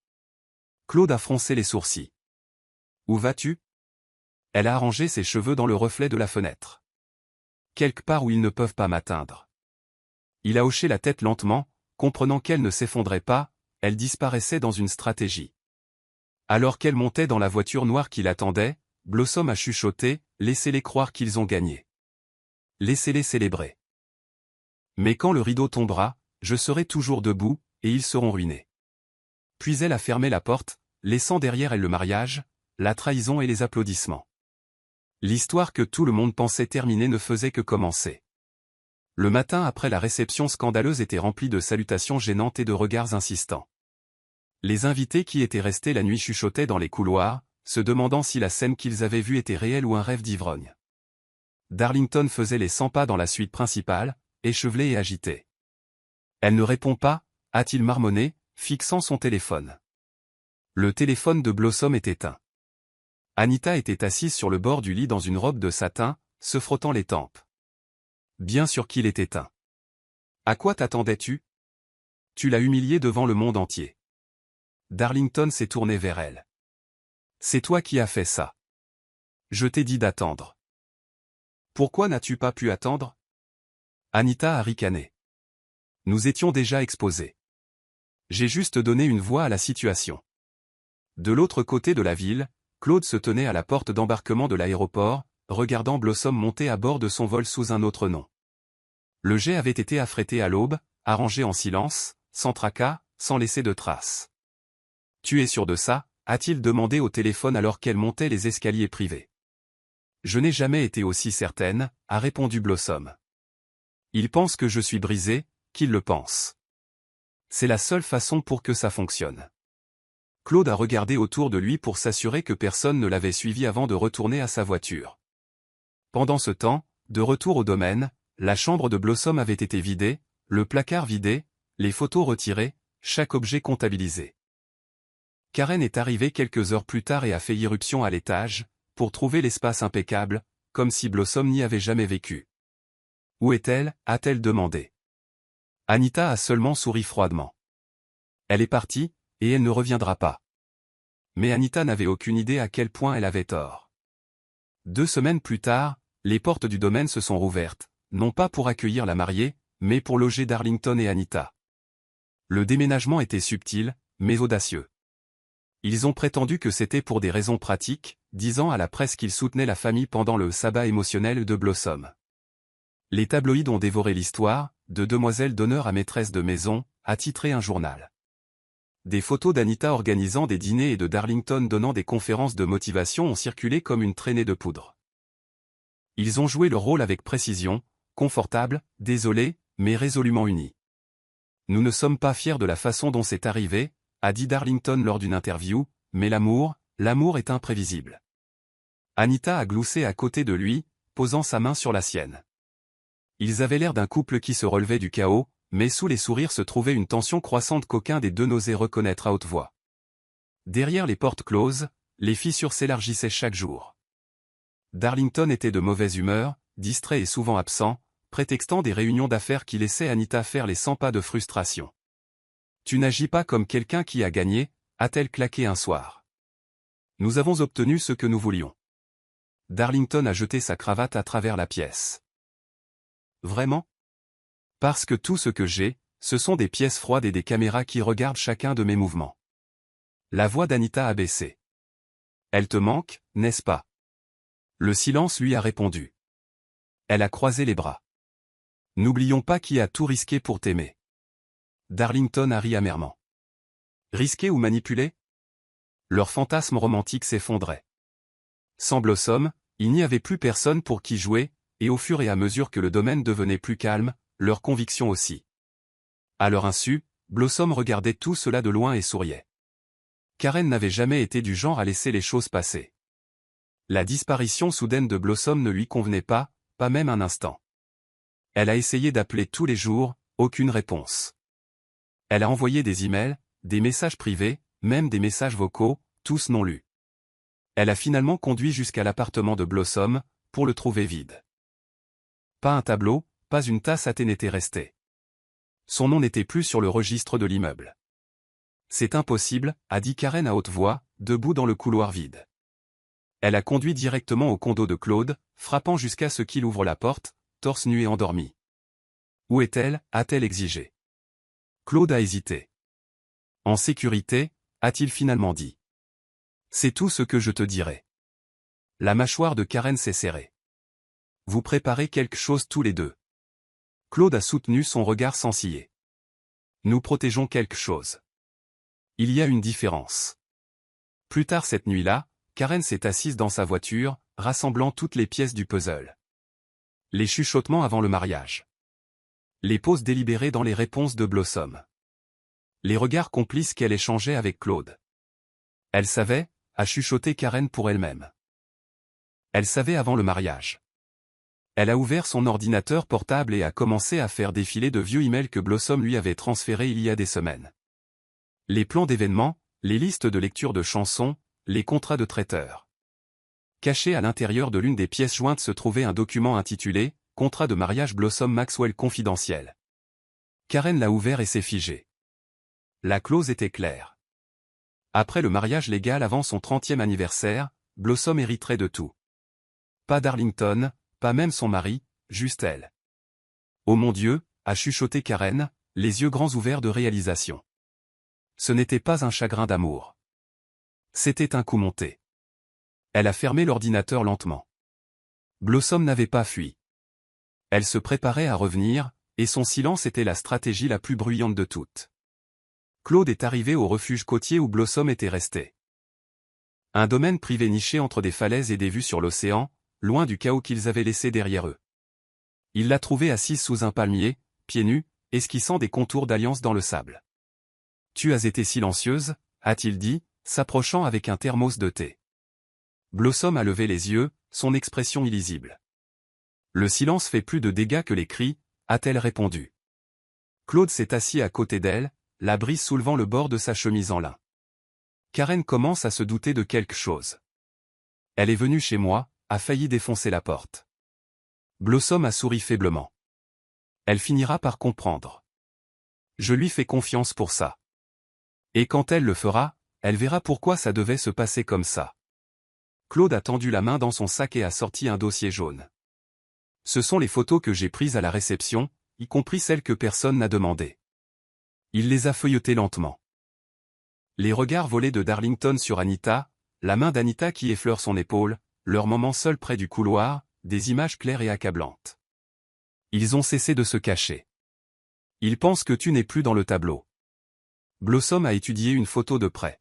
Claude a froncé les sourcils. Où vas-tu? Elle a arrangé ses cheveux dans le reflet de la fenêtre. Quelque part où ils ne peuvent pas m'atteindre. Il a hoché la tête lentement, comprenant qu'elle ne s'effondrait pas, elle disparaissait dans une stratégie. Alors qu'elle montait dans la voiture noire qui l'attendait, Blossom a chuchoté, laissez-les croire qu'ils ont gagné. Laissez-les célébrer. Mais quand le rideau tombera, je serai toujours debout, et ils seront ruinés. Puis elle a fermé la porte, laissant derrière elle le mariage, la trahison et les applaudissements. L'histoire que tout le monde pensait terminée ne faisait que commencer. Le matin après la réception scandaleuse était rempli de salutations gênantes et de regards insistants. Les invités qui étaient restés la nuit chuchotaient dans les couloirs, se demandant si la scène qu'ils avaient vue était réelle ou un rêve d'ivrogne. Darlington faisait les 100 pas dans la suite principale, échevelée et agitée. Elle ne répond pas, a-t-il marmonné, fixant son téléphone. Le téléphone de Blossom est éteint. Anita était assise sur le bord du lit dans une robe de satin, se frottant les tempes. Bien sûr qu'il est éteint. À quoi t'attendais-tu? Tu l'as humilié devant le monde entier. Darlington s'est tourné vers elle. C'est toi qui as fait ça. Je t'ai dit d'attendre. Pourquoi n'as-tu pas pu attendre? Anita a ricané. Nous étions déjà exposés. J'ai juste donné une voix à la situation. De l'autre côté de la ville, Claude se tenait à la porte d'embarquement de l'aéroport, regardant Blossom monter à bord de son vol sous un autre nom. Le jet avait été affrété à l'aube, arrangé en silence, sans tracas, sans laisser de traces. « Tu es sûr de ça ?» a-t-il demandé au téléphone alors qu'elle montait les escaliers privés. « Je n'ai jamais été aussi certaine », a répondu Blossom. « Il pense que je suis brisé, qu'il le pense. C'est la seule façon pour que ça fonctionne. » Claude a regardé autour de lui pour s'assurer que personne ne l'avait suivi avant de retourner à sa voiture. Pendant ce temps, de retour au domaine, la chambre de Blossom avait été vidée, le placard vidé, les photos retirées, chaque objet comptabilisé. Karen est arrivée quelques heures plus tard et a fait irruption à l'étage, pour trouver l'espace impeccable, comme si Blossom n'y avait jamais vécu. « Où est-elle » a-t-elle demandé. Anita a seulement souri froidement. Elle est partie, et elle ne reviendra pas. Mais Anita n'avait aucune idée à quel point elle avait tort. 2 semaines plus tard, les portes du domaine se sont rouvertes, non pas pour accueillir la mariée, mais pour loger Darlington et Anita. Le déménagement était subtil, mais audacieux. Ils ont prétendu que c'était pour des raisons pratiques, disant à la presse qu'ils soutenaient la famille pendant le sabbat émotionnel de Blossom. Les tabloïds ont dévoré l'histoire, de demoiselle d'honneur à maîtresse de maison, a titré un journal. Des photos d'Anita organisant des dîners et de Darlington donnant des conférences de motivation ont circulé comme une traînée de poudre. Ils ont joué leur rôle avec précision, confortable, désolés, mais résolument unis. Nous ne sommes pas fiers de la façon dont c'est arrivé, a dit Darlington lors d'une interview, mais l'amour est imprévisible. Anita a gloussé à côté de lui, posant sa main sur la sienne. Ils avaient l'air d'un couple qui se relevait du chaos, mais sous les sourires se trouvait une tension croissante qu'aucun des deux n'osait reconnaître à haute voix. Derrière les portes closes, les fissures s'élargissaient chaque jour. Darlington était de mauvaise humeur, distrait et souvent absent, prétextant des réunions d'affaires qui laissaient Anita faire les 100 pas de frustration. « Tu n'agis pas comme quelqu'un qui a gagné », a-t-elle claqué un soir. « Nous avons obtenu ce que nous voulions. » Darlington a jeté sa cravate à travers la pièce. « Vraiment ? Parce que tout ce que j'ai, ce sont des pièces froides et des caméras qui regardent chacun de mes mouvements. » La voix d'Anita a baissé. « Elle te manque, n'est-ce pas ?» Le silence lui a répondu. Elle a croisé les bras. « N'oublions pas qui a tout risqué pour t'aimer. » Darlington a ri amèrement. Risqué ou manipulé? Leur fantasme romantique s'effondrait. Sans Blossom, il n'y avait plus personne pour qui jouer, et au fur et à mesure que le domaine devenait plus calme, leurs convictions aussi. À leur insu, Blossom regardait tout cela de loin et souriait. Karen n'avait jamais été du genre à laisser les choses passer. La disparition soudaine de Blossom ne lui convenait pas, pas même un instant. Elle a essayé d'appeler tous les jours, aucune réponse. Elle a envoyé des emails, des messages privés, même des messages vocaux, tous non lus. Elle a finalement conduit jusqu'à l'appartement de Blossom, pour le trouver vide. Pas un tableau, pas une tasse à thé n'était restée. Son nom n'était plus sur le registre de l'immeuble. C'est impossible, a dit Karen à haute voix, debout dans le couloir vide. Elle a conduit directement au condo de Claude, frappant jusqu'à ce qu'il ouvre la porte, torse nu et endormi. Où est-elle, a-t-elle exigé. Claude a hésité. En sécurité, a-t-il finalement dit. C'est tout ce que je te dirai. La mâchoire de Karen s'est serrée. Vous préparez quelque chose tous les deux. Claude a soutenu son regard sans ciller. Nous protégeons quelque chose. Il y a une différence. Plus tard cette nuit-là, Karen s'est assise dans sa voiture, rassemblant toutes les pièces du puzzle. Les chuchotements avant le mariage. Les pauses délibérées dans les réponses de Blossom. Les regards complices qu'elle échangeait avec Claude. Elle savait, a chuchoté Karen pour elle-même. Elle savait avant le mariage. Elle a ouvert son ordinateur portable et a commencé à faire défiler de vieux emails que Blossom lui avait transférés il y a des semaines. Les plans d'événements, les listes de lecture de chansons, les contrats de traiteurs. Caché à l'intérieur de l'une des pièces jointes se trouvait un document intitulé « Contrat de mariage Blossom Maxwell confidentiel ». Karen l'a ouvert et s'est figée. La clause était claire. Après le mariage légal avant son 30e anniversaire, Blossom hériterait de tout. Pas Darlington, pas même son mari, juste elle. Oh mon Dieu, a chuchoté Karen, les yeux grands ouverts de réalisation. Ce n'était pas un chagrin d'amour. C'était un coup monté. Elle a fermé l'ordinateur lentement. Blossom n'avait pas fui. Elle se préparait à revenir, et son silence était la stratégie la plus bruyante de toutes. Claude est arrivé au refuge côtier où Blossom était resté. Un domaine privé niché entre des falaises et des vues sur l'océan, loin du chaos qu'ils avaient laissé derrière eux. Il l'a trouvée assise sous un palmier, pieds nus, esquissant des contours d'alliance dans le sable. « Tu as été silencieuse » a-t-il dit, s'approchant avec un thermos de thé. Blossom a levé les yeux, son expression illisible. « Le silence fait plus de dégâts que les cris » a-t-elle répondu. Claude s'est assis à côté d'elle, la brise soulevant le bord de sa chemise en lin. Karen commence à se douter de quelque chose. Elle est venue chez moi, a failli défoncer la porte. Blossom a souri faiblement. Elle finira par comprendre. Je lui fais confiance pour ça. Et quand elle le fera, elle verra pourquoi ça devait se passer comme ça. Claude a tendu la main dans son sac et a sorti un dossier jaune. Ce sont les photos que j'ai prises à la réception, y compris celles que personne n'a demandées. Il les a feuilletées lentement. Les regards volés de Darlington sur Anita, la main d'Anita qui effleure son épaule, leur moment seul près du couloir, des images claires et accablantes. Ils ont cessé de se cacher. Ils pensent que tu n'es plus dans le tableau. Blossom a étudié une photo de près.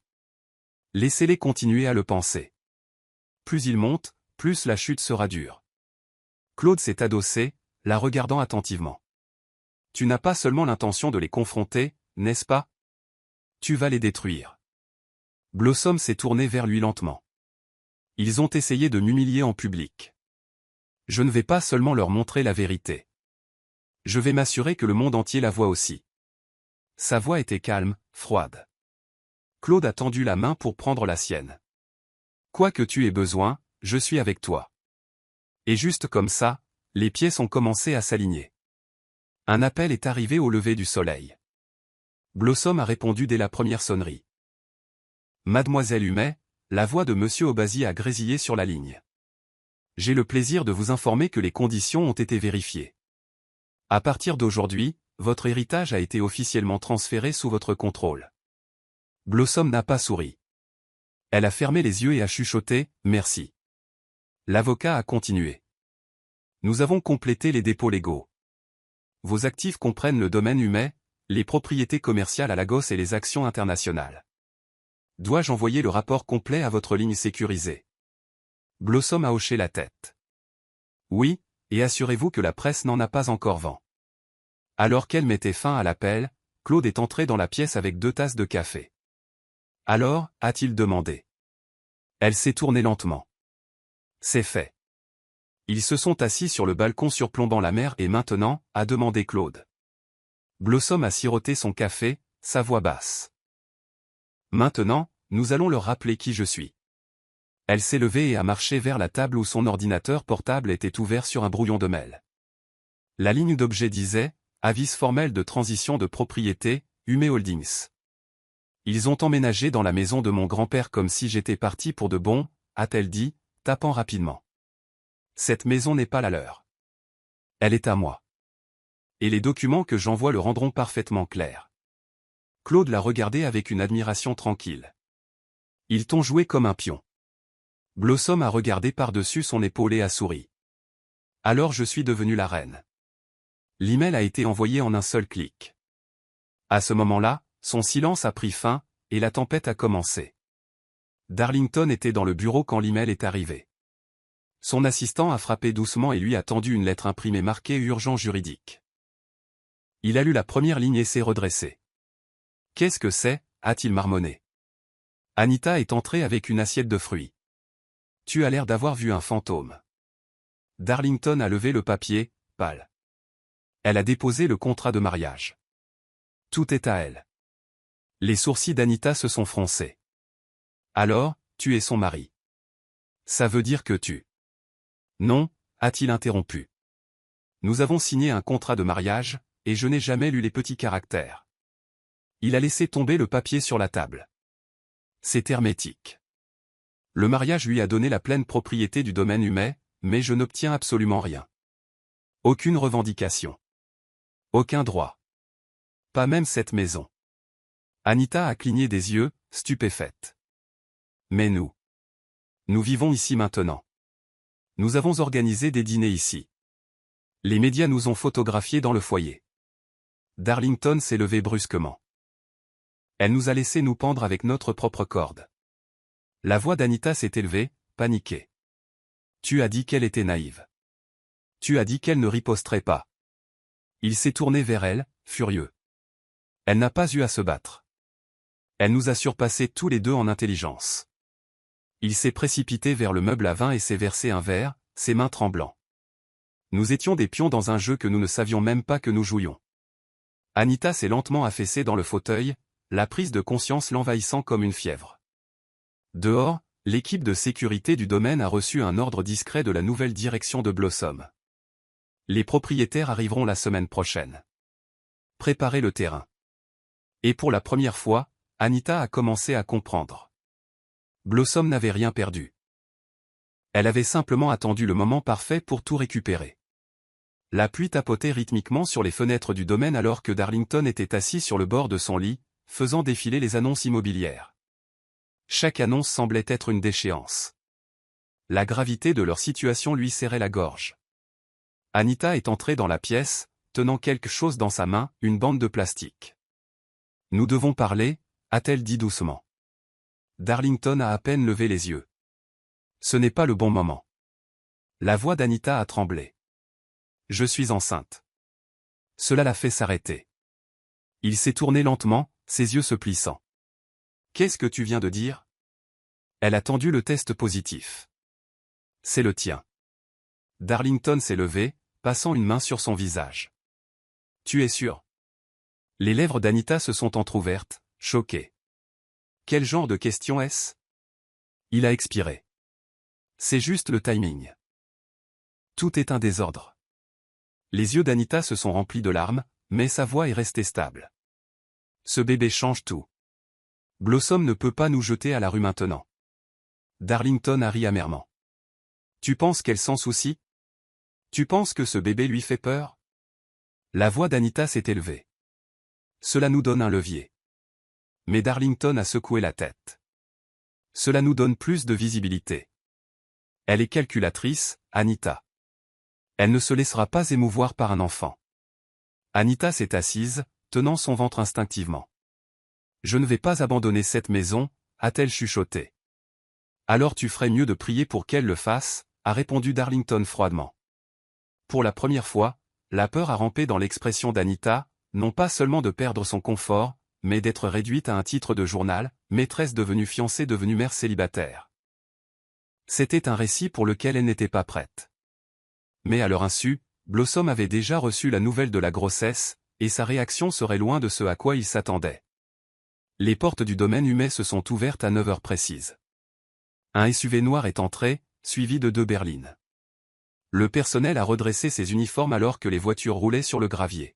Laissez-les continuer à le penser. Plus ils montent, plus la chute sera dure. Claude s'est adossé, la regardant attentivement. Tu n'as pas seulement l'intention de les confronter, n'est-ce pas? Tu vas les détruire. Blossom s'est tourné vers lui lentement. Ils ont essayé de m'humilier en public. Je ne vais pas seulement leur montrer la vérité. Je vais m'assurer que le monde entier la voit aussi. Sa voix était calme, froide. Claude a tendu la main pour prendre la sienne. Quoi que tu aies besoin, je suis avec toi. Et juste comme ça, les pièces ont commencé à s'aligner. Un appel est arrivé au lever du soleil. Blossom a répondu dès la première sonnerie. Mademoiselle Humet, la voix de Monsieur Obasi a grésillé sur la ligne. J'ai le plaisir de vous informer que les conditions ont été vérifiées. À partir d'aujourd'hui, votre héritage a été officiellement transféré sous votre contrôle. Blossom n'a pas souri. Elle a fermé les yeux et a chuchoté « Merci ». L'avocat a continué. Nous avons complété les dépôts légaux. Vos actifs comprennent le domaine Humet, les propriétés commerciales à Lagos et les actions internationales. Dois-je envoyer le rapport complet à votre ligne sécurisée? Blossom a hoché la tête. Oui, et assurez-vous que la presse n'en a pas encore vent. Alors qu'elle mettait fin à l'appel, Claude est entré dans la pièce avec 2 tasses de café. Alors, a-t-il demandé. Elle s'est tournée lentement. C'est fait. Ils se sont assis sur le balcon surplombant la mer et maintenant, a demandé Claude. Blossom a siroté son café, sa voix basse. Maintenant, nous allons leur rappeler qui je suis. Elle s'est levée et a marché vers la table où son ordinateur portable était ouvert sur un brouillon de mail. La ligne d'objet disait « Avis formel de transition de propriété, Humet Holdings. Ils ont emménagé dans la maison de mon grand-père comme si j'étais parti pour de bon, a-t-elle dit, tapant rapidement. Cette maison n'est pas la leur. Elle est à moi. Et les documents que j'envoie le rendront parfaitement clair. Claude l'a regardé avec une admiration tranquille. Ils t'ont joué comme un pion. Blossom a regardé par-dessus son épaule et a souri. Alors je suis devenue la reine. L'email a été envoyé en un seul clic. À ce moment-là, son silence a pris fin, et la tempête a commencé. Darlington était dans le bureau quand l'email est arrivé. Son assistant a frappé doucement et lui a tendu une lettre imprimée marquée « Urgent juridique ». Il a lu la première ligne et s'est redressé. « Qu'est-ce que c'est » a-t-il marmonné. Anita est entrée avec une assiette de fruits. « Tu as l'air d'avoir vu un fantôme. » Darlington a levé le papier, pâle. Elle a déposé le contrat de mariage. Tout est à elle. Les sourcils d'Anita se sont froncés. « Alors, tu es son mari. Ça veut dire que tu... » Non, a-t-il interrompu. Nous avons signé un contrat de mariage, et je n'ai jamais lu les petits caractères. Il a laissé tomber le papier sur la table. C'est hermétique. Le mariage lui a donné la pleine propriété du domaine Humet, mais je n'obtiens absolument rien. Aucune revendication. Aucun droit. Pas même cette maison. Anita a cligné des yeux, stupéfaite. Mais nous vivons ici maintenant. Nous avons organisé des dîners ici. Les médias nous ont photographiés dans le foyer. Darlington s'est levé brusquement. Elle nous a laissé nous pendre avec notre propre corde. La voix d'Anita s'est élevée, paniquée. Tu as dit qu'elle était naïve. Tu as dit qu'elle ne riposterait pas. Il s'est tourné vers elle, furieux. Elle n'a pas eu à se battre. Elle nous a surpassés tous les deux en intelligence. Il s'est précipité vers le meuble à vin et s'est versé un verre, ses mains tremblant. Nous étions des pions dans un jeu que nous ne savions même pas que nous jouions. Anita s'est lentement affaissée dans le fauteuil, la prise de conscience l'envahissant comme une fièvre. Dehors, l'équipe de sécurité du domaine a reçu un ordre discret de la nouvelle direction de Blossom. Les propriétaires arriveront la semaine prochaine. Préparez le terrain. Et pour la première fois, Anita a commencé à comprendre. Blossom n'avait rien perdu. Elle avait simplement attendu le moment parfait pour tout récupérer. La pluie tapotait rythmiquement sur les fenêtres du domaine alors que Darlington était assis sur le bord de son lit, faisant défiler les annonces immobilières. Chaque annonce semblait être une déchéance. La gravité de leur situation lui serrait la gorge. Anita est entrée dans la pièce, tenant quelque chose dans sa main, une bande de plastique. « Nous devons parler », a-t-elle dit doucement. Darlington a à peine levé les yeux. Ce n'est pas le bon moment. La voix d'Anita a tremblé. Je suis enceinte. Cela l'a fait s'arrêter. Il s'est tourné lentement, ses yeux se plissant. Qu'est-ce que tu viens de dire? Elle a tendu le test positif. C'est le tien. Darlington s'est levé, passant une main sur son visage. Tu es sûr? Les lèvres d'Anita se sont entr'ouvertes, choquées. Quel genre de question est-ce? Il a expiré. C'est juste le timing. Tout est un désordre. Les yeux d'Anita se sont remplis de larmes, mais sa voix est restée stable. Ce bébé change tout. Blossom ne peut pas nous jeter à la rue maintenant. Darlington a ri amèrement. Tu penses qu'elle s'en soucie? Tu penses que ce bébé lui fait peur? La voix d'Anita s'est élevée. Cela nous donne un levier. Mais Darlington a secoué la tête. Cela nous donne plus de visibilité. Elle est calculatrice, Anita. Elle ne se laissera pas émouvoir par un enfant. Anita s'est assise, tenant son ventre instinctivement. Je ne vais pas abandonner cette maison, a-t-elle chuchoté. Alors tu ferais mieux de prier pour qu'elle le fasse, a répondu Darlington froidement. Pour la première fois, la peur a rampé dans l'expression d'Anita, non pas seulement de perdre son confort, mais d'être réduite à un titre de journal, maîtresse devenue fiancée devenue mère célibataire. C'était un récit pour lequel elle n'était pas prête. Mais à leur insu, Blossom avait déjà reçu la nouvelle de la grossesse, et sa réaction serait loin de ce à quoi il s'attendait. Les portes du domaine humain se sont ouvertes à 9 heures précises. Un SUV noir est entré, suivi de 2 berlines. Le personnel a redressé ses uniformes alors que les voitures roulaient sur le gravier.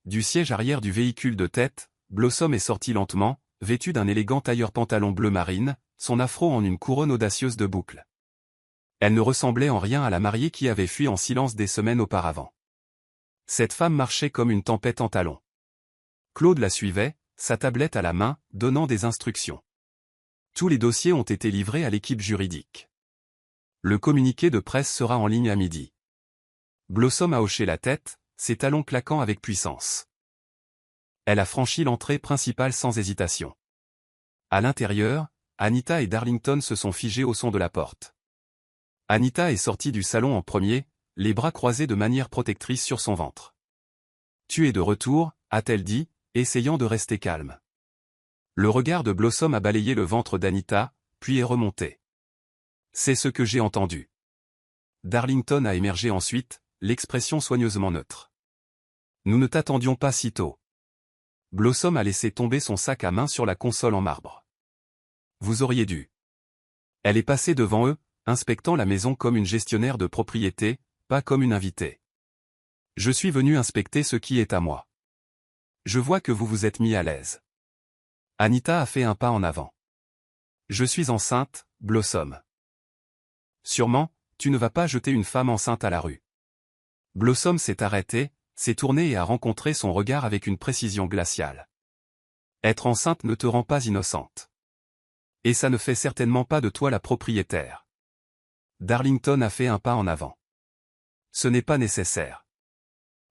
Du siège arrière du véhicule de tête, Blossom est sorti lentement, vêtu d'un élégant tailleur-pantalon bleu marine, son afro en une couronne audacieuse de boucles. Elle ne ressemblait en rien à la mariée qui avait fui en silence des semaines auparavant. Cette femme marchait comme une tempête en talons. Claude la suivait, sa tablette à la main, donnant des instructions. Tous les dossiers ont été livrés à l'équipe juridique. Le communiqué de presse sera en ligne à midi. Blossom a hoché la tête, ses talons claquant avec puissance. Elle a franchi l'entrée principale sans hésitation. À l'intérieur, Anita et Darlington se sont figés au son de la porte. Anita est sortie du salon en premier, les bras croisés de manière protectrice sur son ventre. « Tu es de retour », a-t-elle dit, essayant de rester calme. Le regard de Blossom a balayé le ventre d'Anita, puis est remonté. « C'est ce que j'ai entendu. » Darlington a émergé ensuite, l'expression soigneusement neutre. « Nous ne t'attendions pas si tôt. » Blossom a laissé tomber son sac à main sur la console en marbre. « Vous auriez dû. » Elle est passée devant eux, inspectant la maison comme une gestionnaire de propriété, pas comme une invitée. « Je suis venu inspecter ce qui est à moi. Je vois que vous vous êtes mis à l'aise. » Anita a fait un pas en avant. « Je suis enceinte, Blossom. » Sûrement, tu ne vas pas jeter une femme enceinte à la rue. Blossom s'est arrêtée, s'est tournée et a rencontré son regard avec une précision glaciale. Être enceinte ne te rend pas innocente. Et ça ne fait certainement pas de toi la propriétaire. Darlington a fait un pas en avant. Ce n'est pas nécessaire.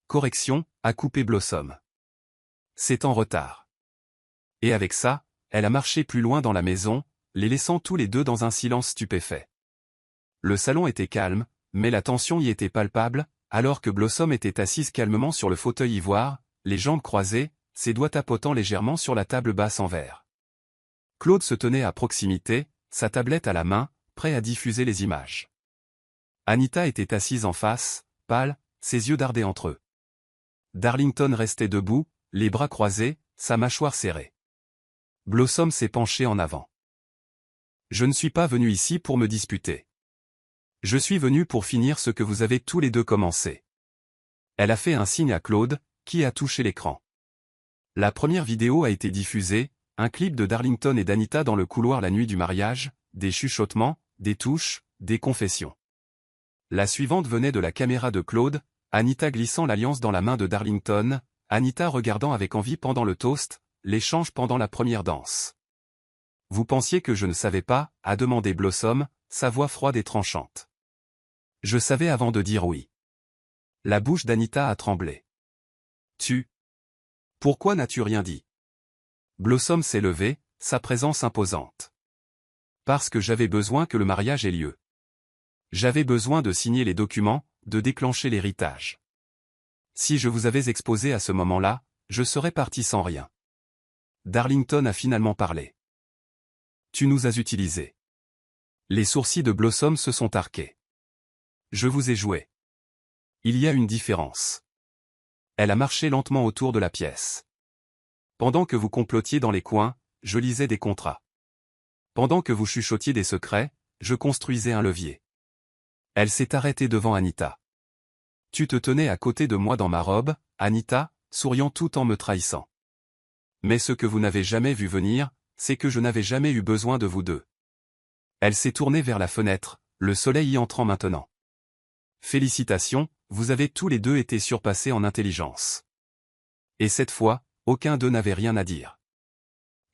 Correction, a coupé Blossom. C'est en retard. Et avec ça, elle a marché plus loin dans la maison, les laissant tous les deux dans un silence stupéfait. Le salon était calme, mais la tension y était palpable, alors que Blossom était assise calmement sur le fauteuil ivoire, les jambes croisées, ses doigts tapotant légèrement sur la table basse en verre. Claude se tenait à proximité, sa tablette à la main, prêt à diffuser les images. Anita était assise en face, pâle, ses yeux dardaient entre eux. Darlington restait debout, les bras croisés, sa mâchoire serrée. Blossom s'est penchée en avant. Je ne suis pas venu ici pour me disputer. Je suis venu pour finir ce que vous avez tous les deux commencé. Elle a fait un signe à Claude, qui a touché l'écran. La première vidéo a été diffusée, un clip de Darlington et d'Anita dans le couloir la nuit du mariage, des chuchotements, des touches, des confessions. La suivante venait de la caméra de Claude, Anita glissant l'alliance dans la main de Darlington, Anita regardant avec envie pendant le toast, l'échange pendant la première danse. Vous pensiez que je ne savais pas, a demandé Blossom, sa voix froide et tranchante. Je savais avant de dire oui. La bouche d'Anita a tremblé. Pourquoi n'as-tu rien dit? Blossom s'est levée, sa présence imposante. Parce que j'avais besoin que le mariage ait lieu. J'avais besoin de signer les documents, de déclencher l'héritage. Si je vous avais exposé à ce moment-là, je serais parti sans rien. Darlington a finalement parlé. Tu nous as utilisés. Les sourcils de Blossom se sont arqués. Je vous ai joué. Il y a une différence. Elle a marché lentement autour de la pièce. Pendant que vous complotiez dans les coins, je lisais des contrats. Pendant que vous chuchotiez des secrets, je construisais un levier. Elle s'est arrêtée devant Anita. Tu te tenais à côté de moi dans ma robe, Anita, souriant tout en me trahissant. Mais ce que vous n'avez jamais vu venir, c'est que je n'avais jamais eu besoin de vous deux. Elle s'est tournée vers la fenêtre, le soleil y entrant maintenant. Félicitations, vous avez tous les deux été surpassés en intelligence. Et cette fois, aucun d'eux n'avait rien à dire.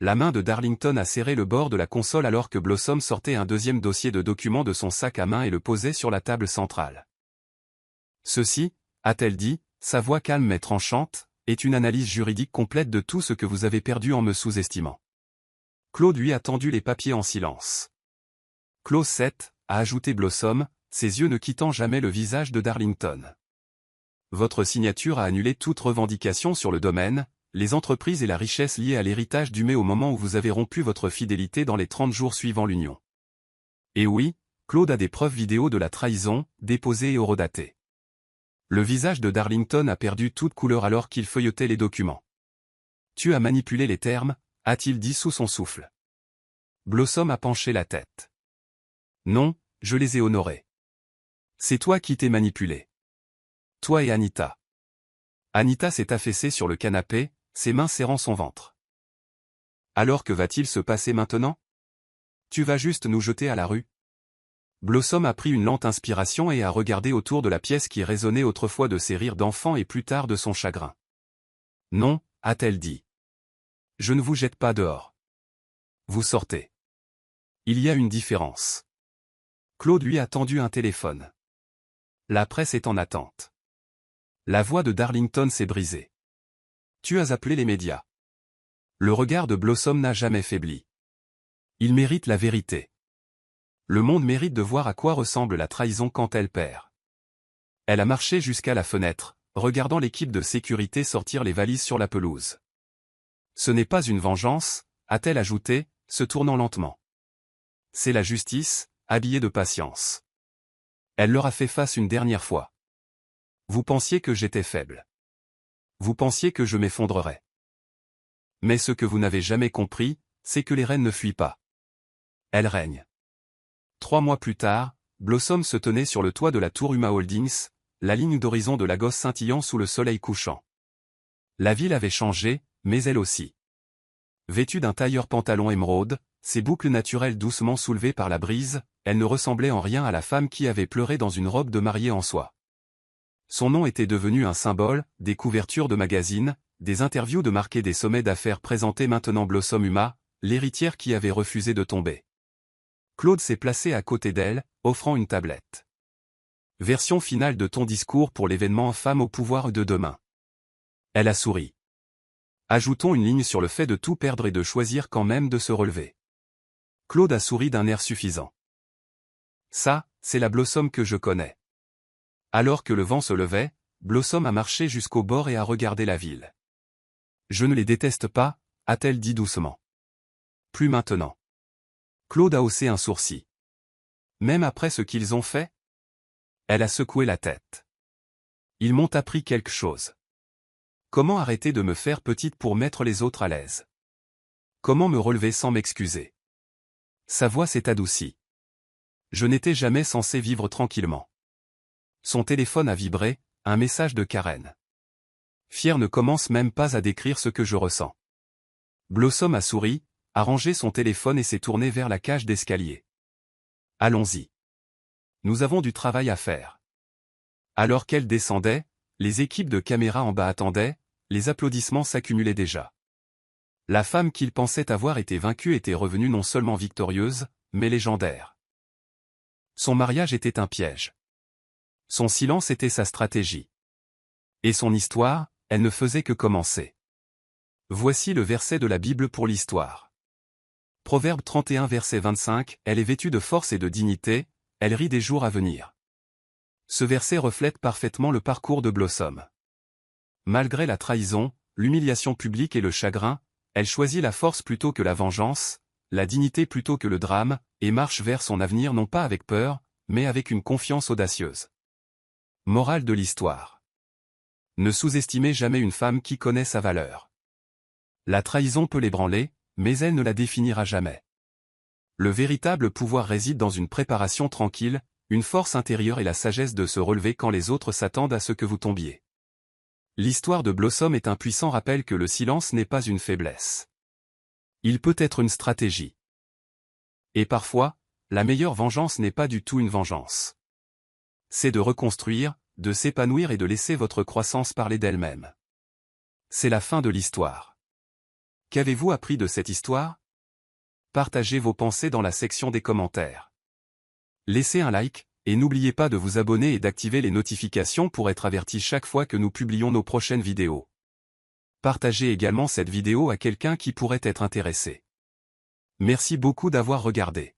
La main de Darlington a serré le bord de la console alors que Blossom sortait un deuxième dossier de documents de son sac à main et le posait sur la table centrale. Ceci, a-t-elle dit, sa voix calme mais tranchante, est une analyse juridique complète de tout ce que vous avez perdu en me sous-estimant. Claude lui a tendu les papiers en silence. Clause 7, a ajouté Blossom, ses yeux ne quittant jamais le visage de Darlington. Votre signature a annulé toute revendication sur le domaine, les entreprises et la richesse liées à l'héritage du mai au moment où vous avez rompu votre fidélité dans les 30 jours suivant l'union. Et oui, Claude a des preuves vidéo de la trahison, déposées et horodatées. Le visage de Darlington a perdu toute couleur alors qu'il feuilletait les documents. Tu as manipulé les termes, a-t-il dit sous son souffle. Blossom a penché la tête. Non, je les ai honorés. C'est toi qui t'es manipulé. Toi et Anita. Anita s'est affaissée sur le canapé, ses mains serrant son ventre. Alors que va-t-il se passer maintenant? Tu vas juste nous jeter à la rue? Blossom a pris une lente inspiration et a regardé autour de la pièce qui résonnait autrefois de ses rires d'enfant et plus tard de son chagrin. Non, a-t-elle dit. Je ne vous jette pas dehors. Vous sortez. Il y a une différence. Claude lui a tendu un téléphone. La presse est en attente. La voix de Darlington s'est brisée. Tu as appelé les médias. Le regard de Blossom n'a jamais faibli. Il mérite la vérité. Le monde mérite de voir à quoi ressemble la trahison quand elle perd. Elle a marché jusqu'à la fenêtre, regardant l'équipe de sécurité sortir les valises sur la pelouse. Ce n'est pas une vengeance, a-t-elle ajouté, se tournant lentement. C'est la justice, habillée de patience. Elle leur a fait face une dernière fois. Vous pensiez que j'étais faible. Vous pensiez que je m'effondrerais. Mais ce que vous n'avez jamais compris, c'est que les reines ne fuient pas. Elles règnent. 3 mois plus tard, Blossom se tenait sur le toit de la tour Huma Holdings, la ligne d'horizon de Lagos scintillant sous le soleil couchant. La ville avait changé, mais elle aussi. Vêtue d'un tailleur pantalon émeraude, ses boucles naturelles doucement soulevées par la brise, elle ne ressemblait en rien à la femme qui avait pleuré dans une robe de mariée en soie. Son nom était devenu un symbole, des couvertures de magazines, des interviews de marqués des sommets d'affaires présentaient maintenant Blossom Uma, l'héritière qui avait refusé de tomber. Claude s'est placé à côté d'elle, offrant une tablette. Version finale de ton discours pour l'événement Femmes au pouvoir de demain. Elle a souri. Ajoutons une ligne sur le fait de tout perdre et de choisir quand même de se relever. Claude a souri d'un air suffisant. Ça, c'est la Blossom que je connais. Alors que le vent se levait, Blossom a marché jusqu'au bord et a regardé la ville. Je ne les déteste pas, a-t-elle dit doucement. Plus maintenant. Claude a haussé un sourcil. Même après ce qu'ils ont fait? Elle a secoué la tête. Ils m'ont appris quelque chose. Comment arrêter de me faire petite pour mettre les autres à l'aise? Comment me relever sans m'excuser? Sa voix s'est adoucie. Je n'étais jamais censé vivre tranquillement. Son téléphone a vibré, un message de Karen. Fier ne commence même pas à décrire ce que je ressens. Blossom a souri, a rangé son téléphone et s'est tourné vers la cage d'escalier. Allons-y. Nous avons du travail à faire. Alors qu'elle descendait, les équipes de caméras en bas attendaient, les applaudissements s'accumulaient déjà. La femme qu'il pensait avoir été vaincue était revenue non seulement victorieuse, mais légendaire. Son mariage était un piège. Son silence était sa stratégie. Et son histoire, elle ne faisait que commencer. Voici le verset de la Bible pour l'histoire. Proverbe 31 verset 25, elle est vêtue de force et de dignité, elle rit des jours à venir. Ce verset reflète parfaitement le parcours de Blossom. Malgré la trahison, l'humiliation publique et le chagrin, elle choisit la force plutôt que la vengeance, la dignité plutôt que le drame, et marche vers son avenir non pas avec peur, mais avec une confiance audacieuse. Morale de l'histoire. Ne sous-estimez jamais une femme qui connaît sa valeur. La trahison peut l'ébranler, mais elle ne la définira jamais. Le véritable pouvoir réside dans une préparation tranquille, une force intérieure et la sagesse de se relever quand les autres s'attendent à ce que vous tombiez. L'histoire de Blossom est un puissant rappel que le silence n'est pas une faiblesse. Il peut être une stratégie. Et parfois, la meilleure vengeance n'est pas du tout une vengeance. C'est de reconstruire, de s'épanouir et de laisser votre croissance parler d'elle-même. C'est la fin de l'histoire. Qu'avez-vous appris de cette histoire? Partagez vos pensées dans la section des commentaires. Laissez un like, et n'oubliez pas de vous abonner et d'activer les notifications pour être averti chaque fois que nous publions nos prochaines vidéos. Partagez également cette vidéo à quelqu'un qui pourrait être intéressé. Merci beaucoup d'avoir regardé.